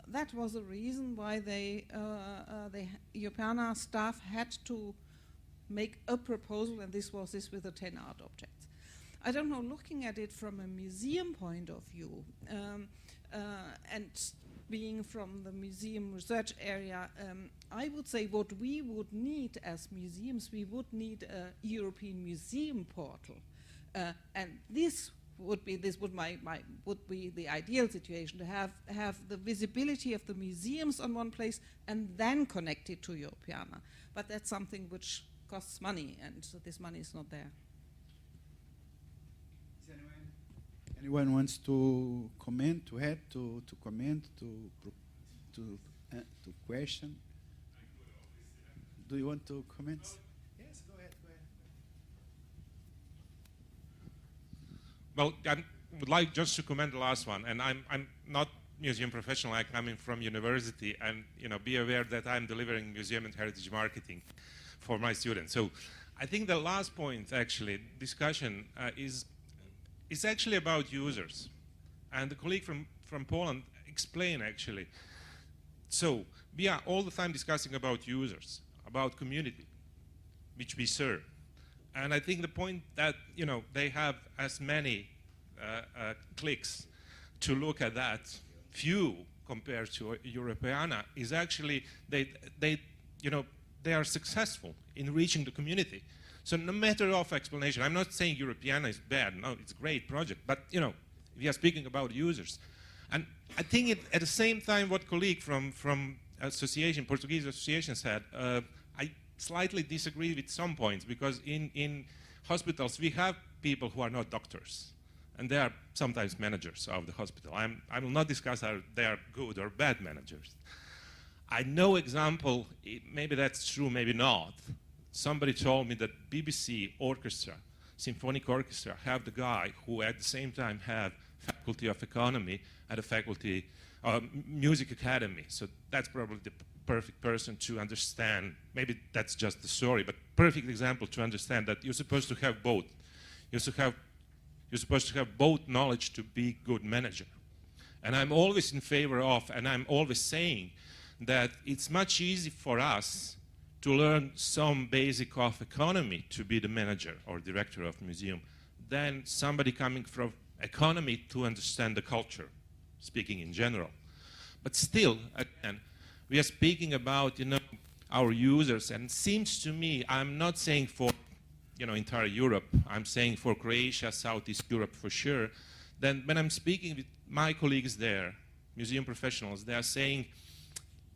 that was the reason why the Europeana staff had to make a proposal, and this was with the 10 art objects. I don't know, looking at it from a museum point of view, and being from the museum research area, I would say what we would need as museums, we would need a European museum portal, and this would be the ideal situation, to have the visibility of the museums on one place and then connect it to Europeana. But that's something which costs money, and so this money is not there. Is anyone wants to comment, to add, to comment, to question? Do you want to comment? Yes, go ahead. Well, I would like just to comment the last one, and I'm not museum professional. I'm coming from university, and be aware that I'm delivering museum and heritage marketing for my students. So I think the last point, actually, discussion is actually about users. And the colleague from Poland explained, actually. So we are all the time discussing about users, about community, which we serve. And I think the point that, they have as many clicks to look at that, few compared to Europeana, is actually they are successful in reaching the community. So no matter of explanation, I'm not saying Europeana is bad, no, it's a great project, but we are speaking about users. And I think at the same time what colleague from Portuguese association said, I slightly disagree with some points, because in hospitals we have people who are not doctors, and they are sometimes managers of the hospital. I will not discuss how they are good or bad managers. I know example, maybe that's true, maybe not. Somebody told me that BBC orchestra, symphonic orchestra, have the guy who at the same time have faculty of economy at a faculty music academy. So that's probably the perfect person to understand. Maybe that's just the story, but perfect example to understand that you're supposed to have both. You're supposed to have both knowledge to be good manager. And I'm always in favor of, and I'm always saying, that it's much easier for us to learn some basic of economy to be the manager or director of museum than somebody coming from economy to understand the culture, speaking in general. But still, again, we are speaking about our users, and it seems to me, I'm not saying for entire Europe, I'm saying for Croatia, Southeast Europe for sure, then when I'm speaking with my colleagues there, museum professionals, they are saying,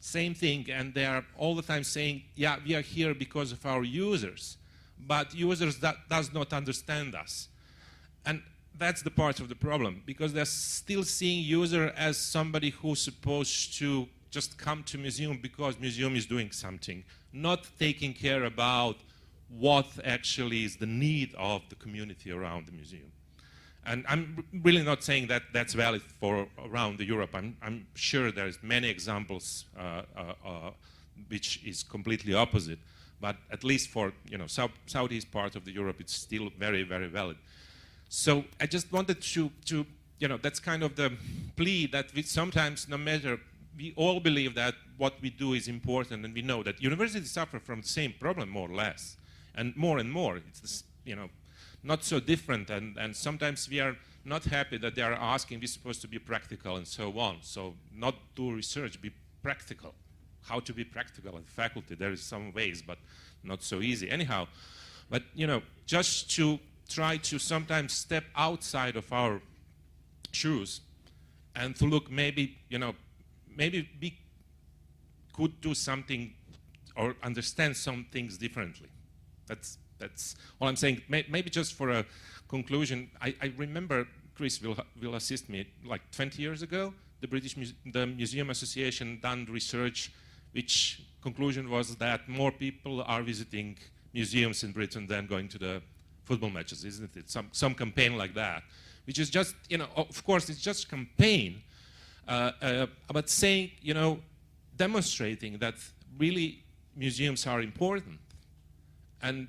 same thing, and they are all the time saying, yeah, we are here because of our users, but users that does not understand us. And that's the part of the problem, because they're still seeing user as somebody who's supposed to just come to museum because museum is doing something, not taking care about what actually is the need of the community around the museum. And I'm really not saying that that's valid for around Europe. I'm sure there's many examples which is completely opposite. But at least for southeast part of the Europe, it's still very, very valid. So I just wanted to that's kind of the plea that we sometimes, no matter, we all believe that what we do is important, and we know that universities suffer from the same problem more or less, and more. It's this, not so different, and sometimes we are not happy that they are asking we're supposed to be practical and so on. So not do research, be practical. How to be practical at faculty, there is some ways, but not so easy. Anyhow, but just to try to sometimes step outside of our shoes and to look maybe we could do something or understand some things differently. That's all I'm saying. Maybe just for a conclusion, I remember, Chris will assist me, like 20 years ago, the Museum Association done research, which conclusion was that more people are visiting museums in Britain than going to the football matches, isn't it? Some campaign like that, which is just, of course, it's just campaign, but saying, demonstrating that really museums are important. And,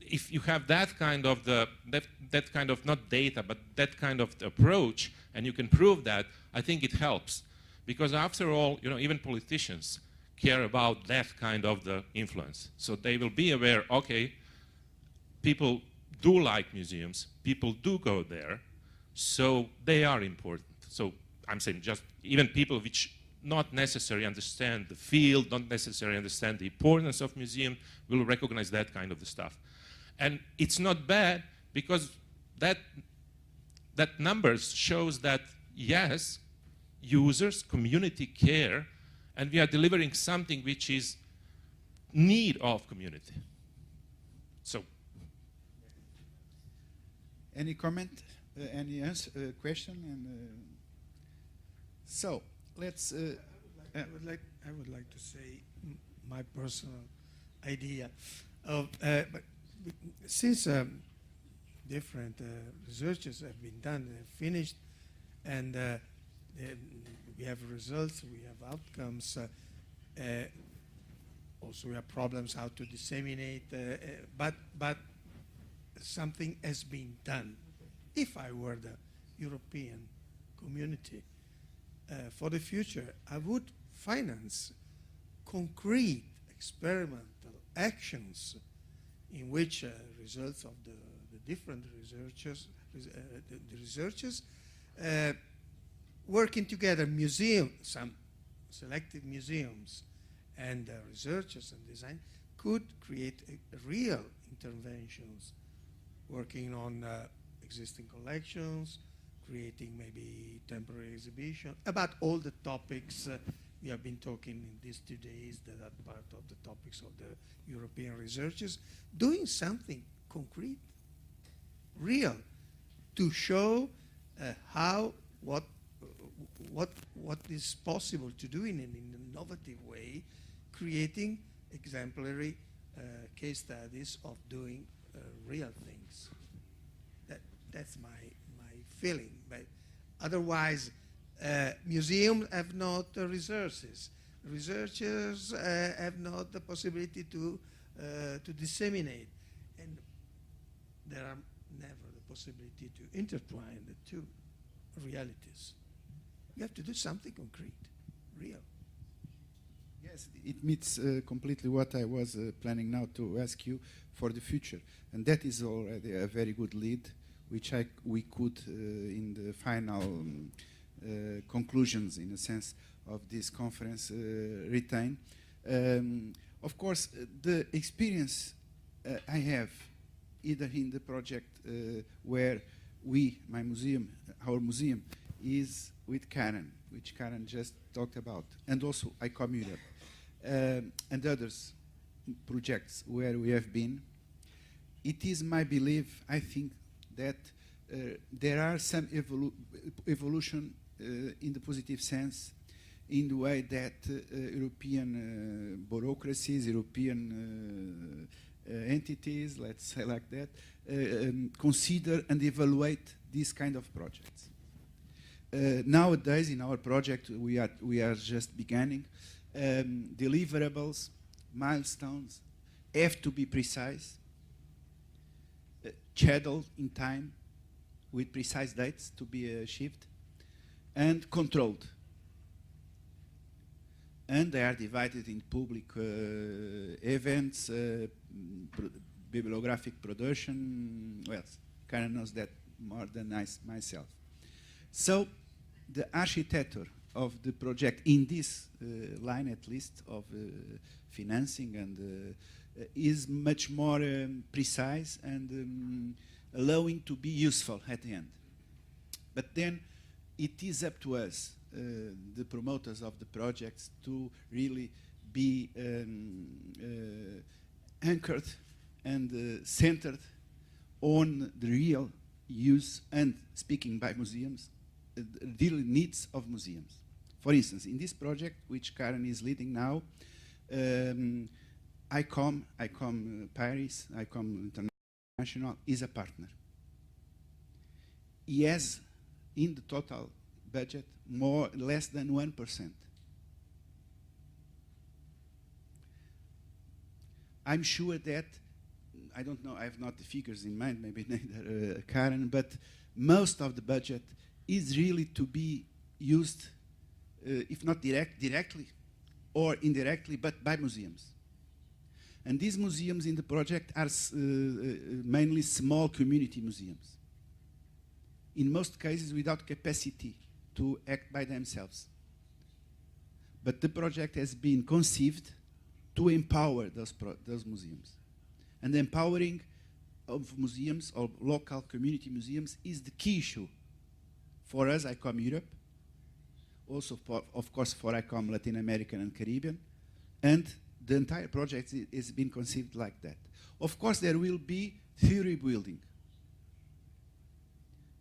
if you have that kind of that kind of, not data, but that kind of approach, and you can prove that, I think it helps. Because after all, even politicians care about that kind of the influence. So they will be aware, okay, people do like museums, people do go there, so they are important. So I'm saying just even people which not necessarily understand the field, don't necessarily understand the importance of museum, will recognize that kind of the stuff. And it's not bad, because that numbers shows that, yes, users, community care, and we are delivering something which is need of community. So. Any comment, any answer, question? And so let's. I would like to say my personal idea of, but since different researches have been done, finished, and we have results, we have outcomes. Also, we have problems how to disseminate, but something has been done. If I were the European community, for the future, I would finance concrete experimental actions in which results of the different researchers, the researchers working together, some selected museums and researchers and design could create real interventions, working on existing collections, creating maybe temporary exhibition about all the topics we have been talking in these 2 days that are part of the topics of the European researchers, doing something concrete, real, to show what is possible to do in an innovative way, creating exemplary case studies of doing real things. That's my feeling. But otherwise, museums have not resources. Researchers have not the possibility to disseminate, and there are never the possibility to intertwine the two realities. You have to do something concrete, real. Yes, it meets completely what I was planning now to ask you for the future, and that is already a very good lead, which we could, in the final conclusions, in a sense, of this conference, retain. Of course, the experience I have, either in the project where our museum is with Karen, which Karen just talked about, and also ICOM Europe, and others projects where we have been, it is my belief, I think, that there are some evolution in the positive sense, in the way that European bureaucracies, European entities, let's say like that, consider and evaluate these kind of projects. Nowadays, in our project, we are just beginning. Deliverables, milestones have to be precise, scheduled in time, with precise dates to be achieved, and controlled. And they are divided in public events, bibliographic production. Well, Karen knows that more than myself. So the architecture of the project in this line, at least, of financing and is much more precise and allowing to be useful at the end. But then it is up to us, the promoters of the projects, to really be anchored and centered on the real use and, speaking by museums, the real needs of museums. For instance, in this project, which Karen is leading now, ICOM Paris, ICOM International is a partner. He has, in the total budget, less than 1%. I'm sure that, I don't know, I have not the figures in mind, maybe neither Karen, but most of the budget is really to be used, if not directly or indirectly, but by museums. And these museums in the project are mainly small community museums, in most cases without capacity to act by themselves. But the project has been conceived to empower those museums. And the empowering of museums, or local community museums, is the key issue for us, ICOM Europe, also, of course, for ICOM Latin American and Caribbean, and the entire project is being conceived like that. Of course, there will be theory building,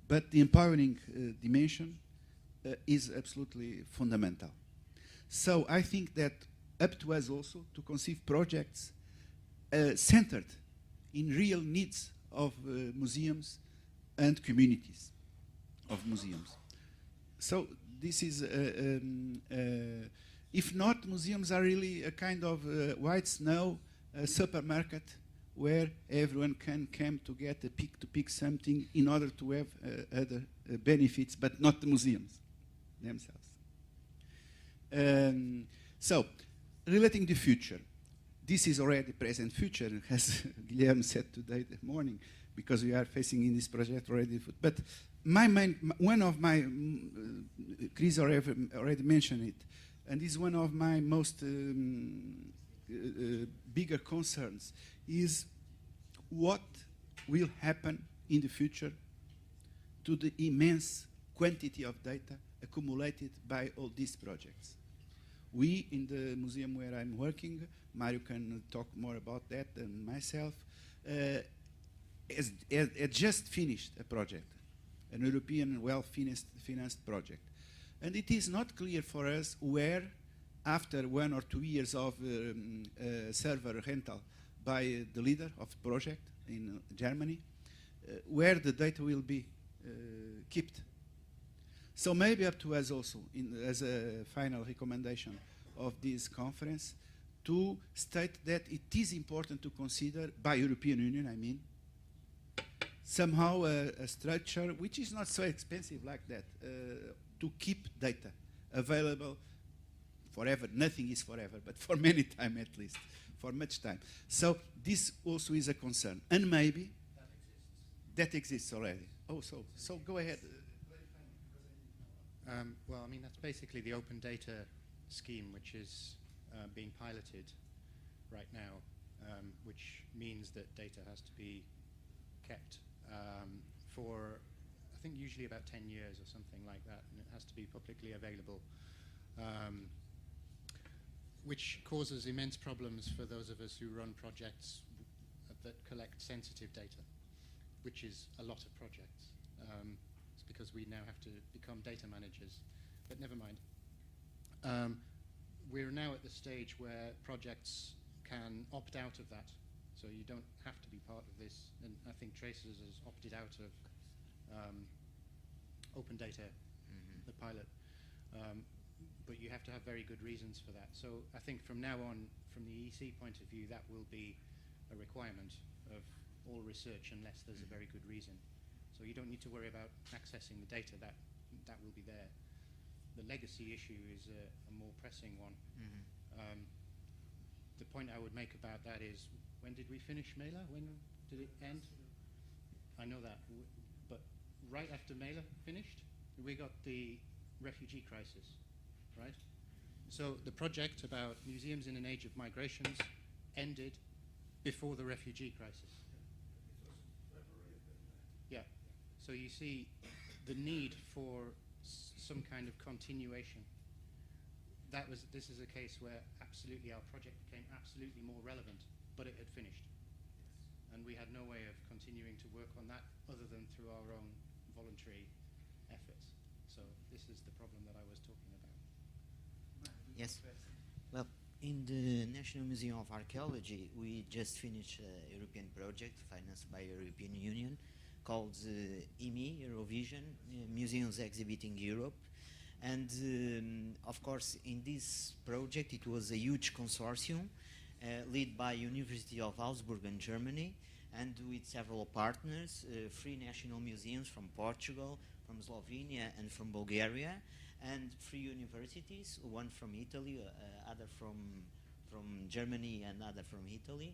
but the empowering dimension is absolutely fundamental. So I think that up to us also to conceive projects centered in real needs of museums and communities of museums. So this is, if not, museums are really a kind of white snow supermarket where everyone can come to get to pick something in order to have other benefits, but not the museums themselves. So, relating the future, this is already present future, as Guilherme said today this morning, because we are facing in this project already. But one of my, Chris already mentioned it, and is one of my most bigger concerns, is what will happen in the future to the immense quantity of data accumulated by all these projects. We, in the museum where I'm working, Mario can talk more about that than myself, has just finished a project, an European well-financed project. And it is not clear for us where, after 1 or 2 years of server rental by the leader of the project in Germany, where the data will be kept. So maybe up to us also, as a final recommendation of this conference, to state that it is important to consider, by European Union I mean, somehow a structure which is not so expensive like that, to keep data available forever. Nothing is forever, but for many time at least, for much time. So this also is a concern, and maybe that exists already. Oh, so go ahead. Well, I mean, that's basically the open data scheme, which is being piloted right now, which means that data has to be kept for, I think usually about 10 years or something like that, and it has to be publicly available, which causes immense problems for those of us who run projects that collect sensitive data, which is a lot of projects. It's because we now have to become data managers, but never mind. We're now at the stage where projects can opt out of that, so you don't have to be part of this, and I think Tracers has opted out of open data, the pilot, but you have to have very good reasons for that. So I think from now on, from the EC point of view, that will be a requirement of all research unless there's a very good reason. So you don't need to worry about accessing the data, that will be there. The legacy issue is a more pressing one. The point I would make about that is, when did we finish Mela? When did it end? I know that, but right after Mela finished, we got the refugee crisis, right? So the project about museums in an age of migrations ended before the refugee crisis. Yeah, so you see the need for some kind of continuation. This is a case where absolutely our project became absolutely more relevant, but it had finished. And we had no way of continuing to work on that other than through our own voluntary efforts. So this is the problem that I was talking about. Yes. Well, in the National Museum of Archaeology, we just finished a European project financed by the European Union called EMI, Eurovision, Museums Exhibiting Europe. And of course, in this project, it was a huge consortium led by University of Augsburg in Germany, and with several partners, 3 national museums from Portugal, from Slovenia, and from Bulgaria, and 3 universities, one from Italy, other from Germany, and other from Italy.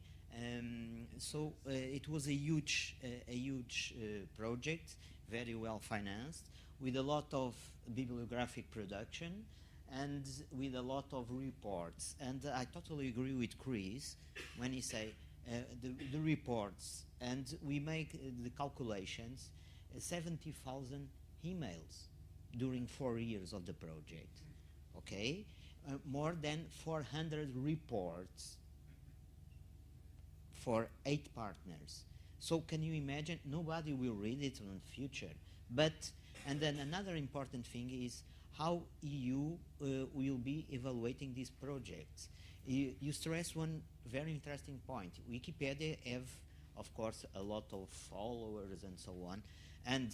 So it was a huge project, very well financed, with a lot of bibliographic production and with a lot of reports. And I totally agree with Chris when he say the reports, and we make the calculations, 70,000 emails during 4 years of the project, okay? More than 400 reports for 8 partners. So can you imagine? Nobody will read it in the future. And then another important thing is how EU will be evaluating these projects. You stress one very interesting point. Wikipedia have, of course, a lot of followers and so on. And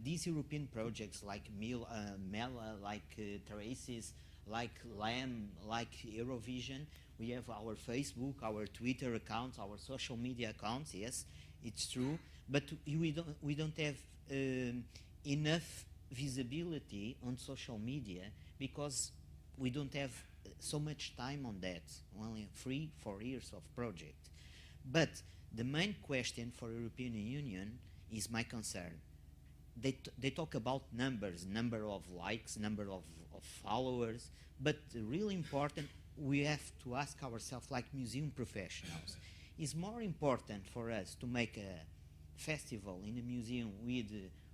these European projects like Mela, like Traces, like LAM, like Eurovision, we have our Facebook, our Twitter accounts, our social media accounts, yes, it's true. But we don't have enough visibility on social media because we don't have so much time on that, only 3-4 years of project. But the main question for European Union is my concern. They talk about numbers, number of likes, number of followers, but really important, we have to ask ourselves, like museum professionals, is more important for us to make a festival in a museum with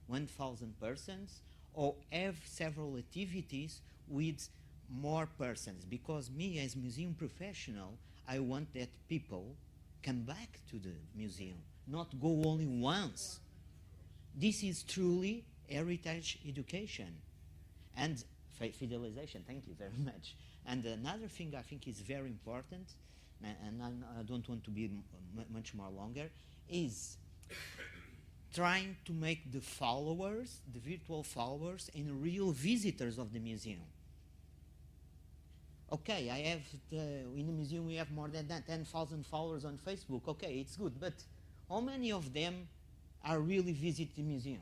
1,000 persons, or have several activities with more persons? Because me as museum professional, I want that people come back to the museum, not go only once. This is truly heritage education and fidelization. Thank you very much. And another thing I think is very important, and I don't want to be much more longer, is trying to make the followers, the virtual followers, and real visitors of the museum. Okay, I have, in the museum we have more than 10,000 followers on Facebook. Okay, it's good, but how many of them are really visit the museum?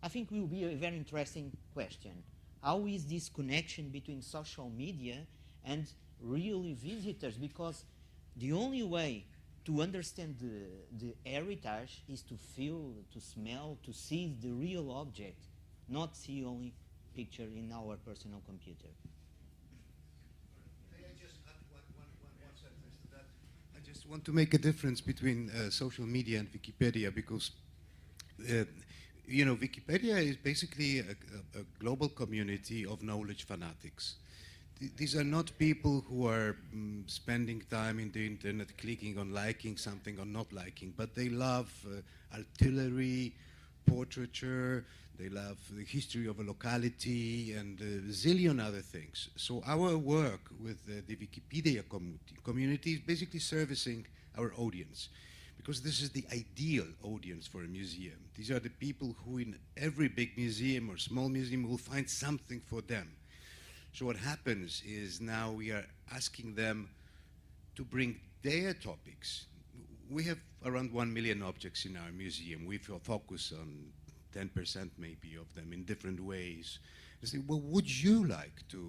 I think will be a very interesting question. How is this connection between social media and really visitors? Because the only way to understand the heritage is to feel, to smell, to see the real object, not see only picture in our personal computer. May I just add one sentence to that? I just want to make a difference between social media and Wikipedia, because you know, Wikipedia is basically a global community of knowledge fanatics. These are not people who are spending time in the internet clicking on liking something or not liking, but they love artillery, portraiture, they love the history of a locality and a zillion other things. So our work with the Wikipedia community is basically servicing our audience, because this is the ideal audience for a museum. These are the people who in every big museum or small museum will find something for them. So what happens is now we are asking them to bring their topics. We have around 1 million objects in our museum. We focus on 10% maybe of them in different ways. They say, well, would you like to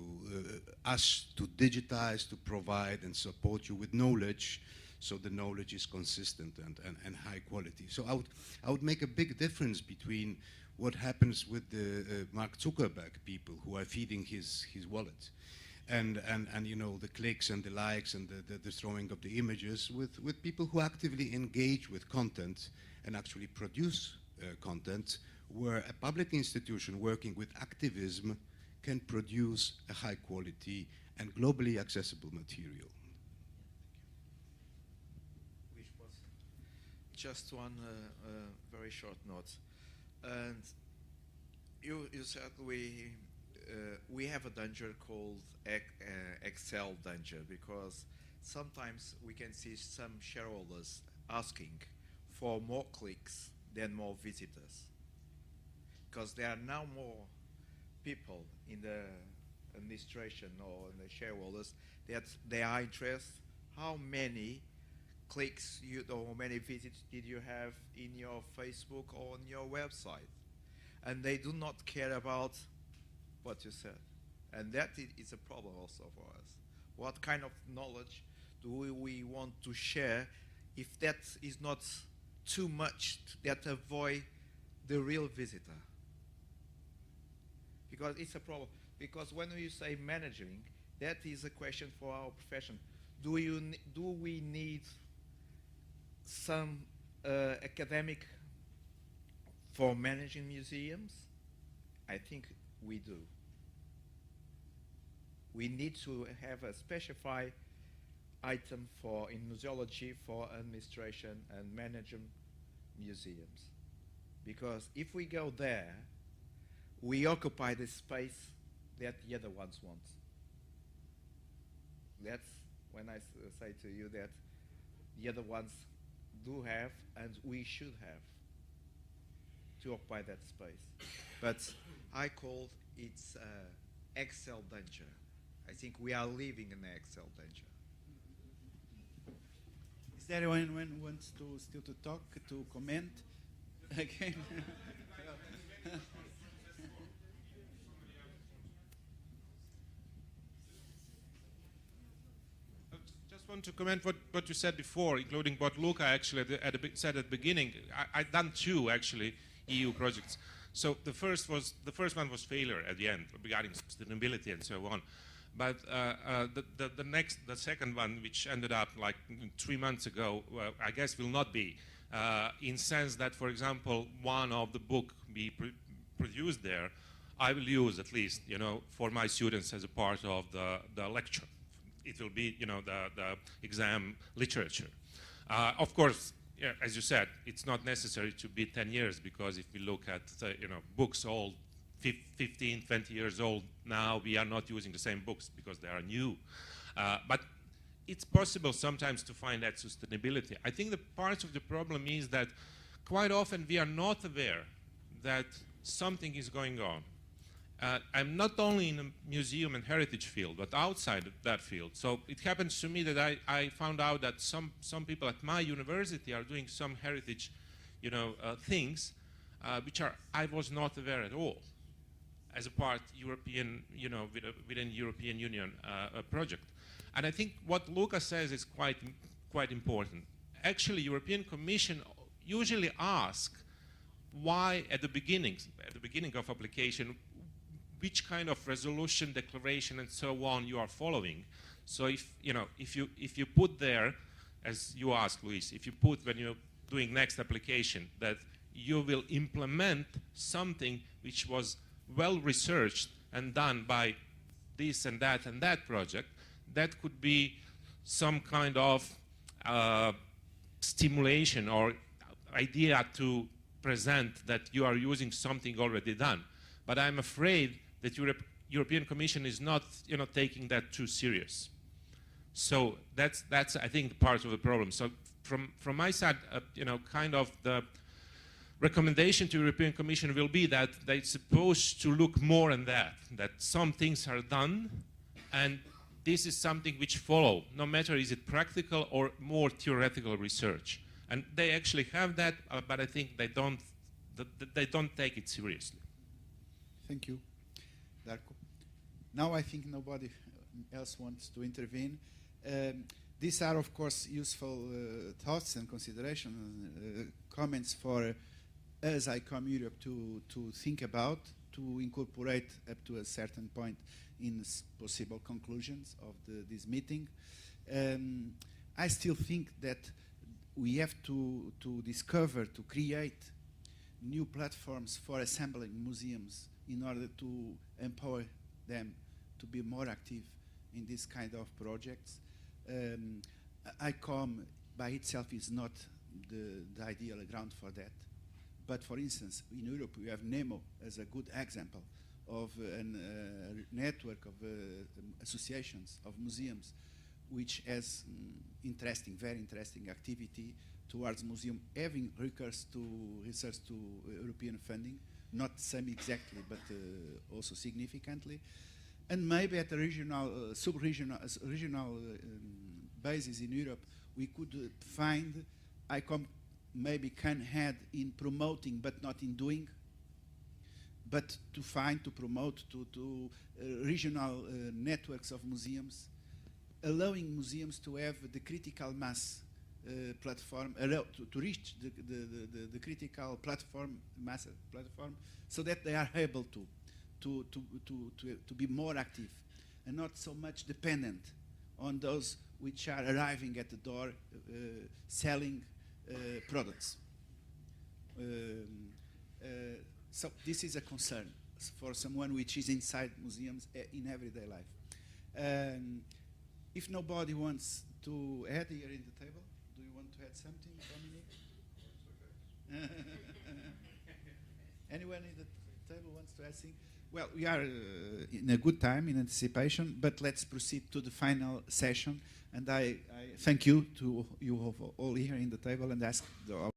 us to digitize, to provide and support you with knowledge, so the knowledge is consistent and high quality? So I would make a big difference between what happens with the Mark Zuckerberg people who are feeding his wallet, and you know, the clicks and the likes and the throwing of the images with people who actively engage with content and actually produce content, where a public institution working with activism can produce a high quality and globally accessible material. Which was just one very short note. And you said we have a danger called Excel danger, because sometimes we can see some shareholders asking for more clicks than more visitors, because there are now more people in the administration or in the shareholders that they are interested how many clicks or how many visits did you have in your Facebook or on your website, and they do not care about what you said, and that is a problem also for us. What kind of knowledge do we want to share if that is not too much that avoid the real visitor? Because it's a problem. Because when you say managing, that is a question for our profession. Do we need some academic for managing museums? I think we do. We need to have a specified item for in museology for administration and managing museums. Because if we go there, we occupy the space that the other ones want. That's when I say to you that the other ones do have and we should have to occupy that space. But I call it Excel danger. I think we are living in Excel danger. Is there anyone who wants to still to talk, to comment? Again. Just want to comment what you said before, including what Luca actually said at the beginning. I've done two actually EU projects. So the first one was failure at the end regarding sustainability and so on. But the second one, which ended up like 3 months ago, I guess will not be, in sense that, for example, one of the book we produced there, I will use at least, you know, for my students as a part of the lecture. It will be, you know, the exam literature. Of course, yeah, as you said, it's not necessary to be 10 years, because if we look at, you know, books old, 15, 20 years old, now we are not using the same books because they are new. But it's possible sometimes to find that sustainability. I think the part of the problem is that quite often we are not aware that something is going on. I'm not only in the museum and heritage field, but outside of that field. So it happens to me that I found out that some people at my university are doing some heritage, you know, things, which I was not aware at all, as a part European, you know, within European Union project. And I think what Luca says is quite important. Actually, European Commission usually ask why at the beginning of application, which kind of resolution, declaration, and so on you are following. So if you put there, as you asked, Luis, if you put when you're doing next application that you will implement something which was well researched and done by this and that project, that could be some kind of stimulation or idea to present that you are using something already done. But I'm afraid that European Commission is not, taking that too serious. So that's I think part of the problem. So from my side, kind of the recommendation to European Commission will be that they're supposed to look more on that some things are done, and this is something which follow, no matter is it practical or more theoretical research. And they actually have that, but I think they don't take it seriously. Thank you, Darko. Now I think nobody else wants to intervene. These are, of course, useful thoughts and considerations, comments for us, ICOM Europe, to think about, to incorporate up to a certain point in possible conclusions of this meeting. I still think that we have to discover, to create new platforms for assembling museums in order to empower them to be more active in this kind of projects. ICOM by itself is not the ideal ground for that. But for instance, in Europe we have NEMO as a good example of a network of associations of museums which has very interesting activity towards museum having recourse to research to European funding, not same exactly, but also significantly. And maybe at a regional, sub-regional basis in Europe, we could find ICOM maybe can head in promoting but not in doing, but to promote to regional networks of museums, allowing museums to have the critical mass platform, to reach the critical mass platform, so that they are able to be more active and not so much dependent on those which are arriving at the door selling products. So this is a concern for someone which is inside museums in everyday life. If nobody wants to add here in the table, do you want to add something, Dominique? Anyone in the table wants to add something? Well, we are in a good time, in anticipation, but let's proceed to the final session. And I thank you to you all here in the table and ask the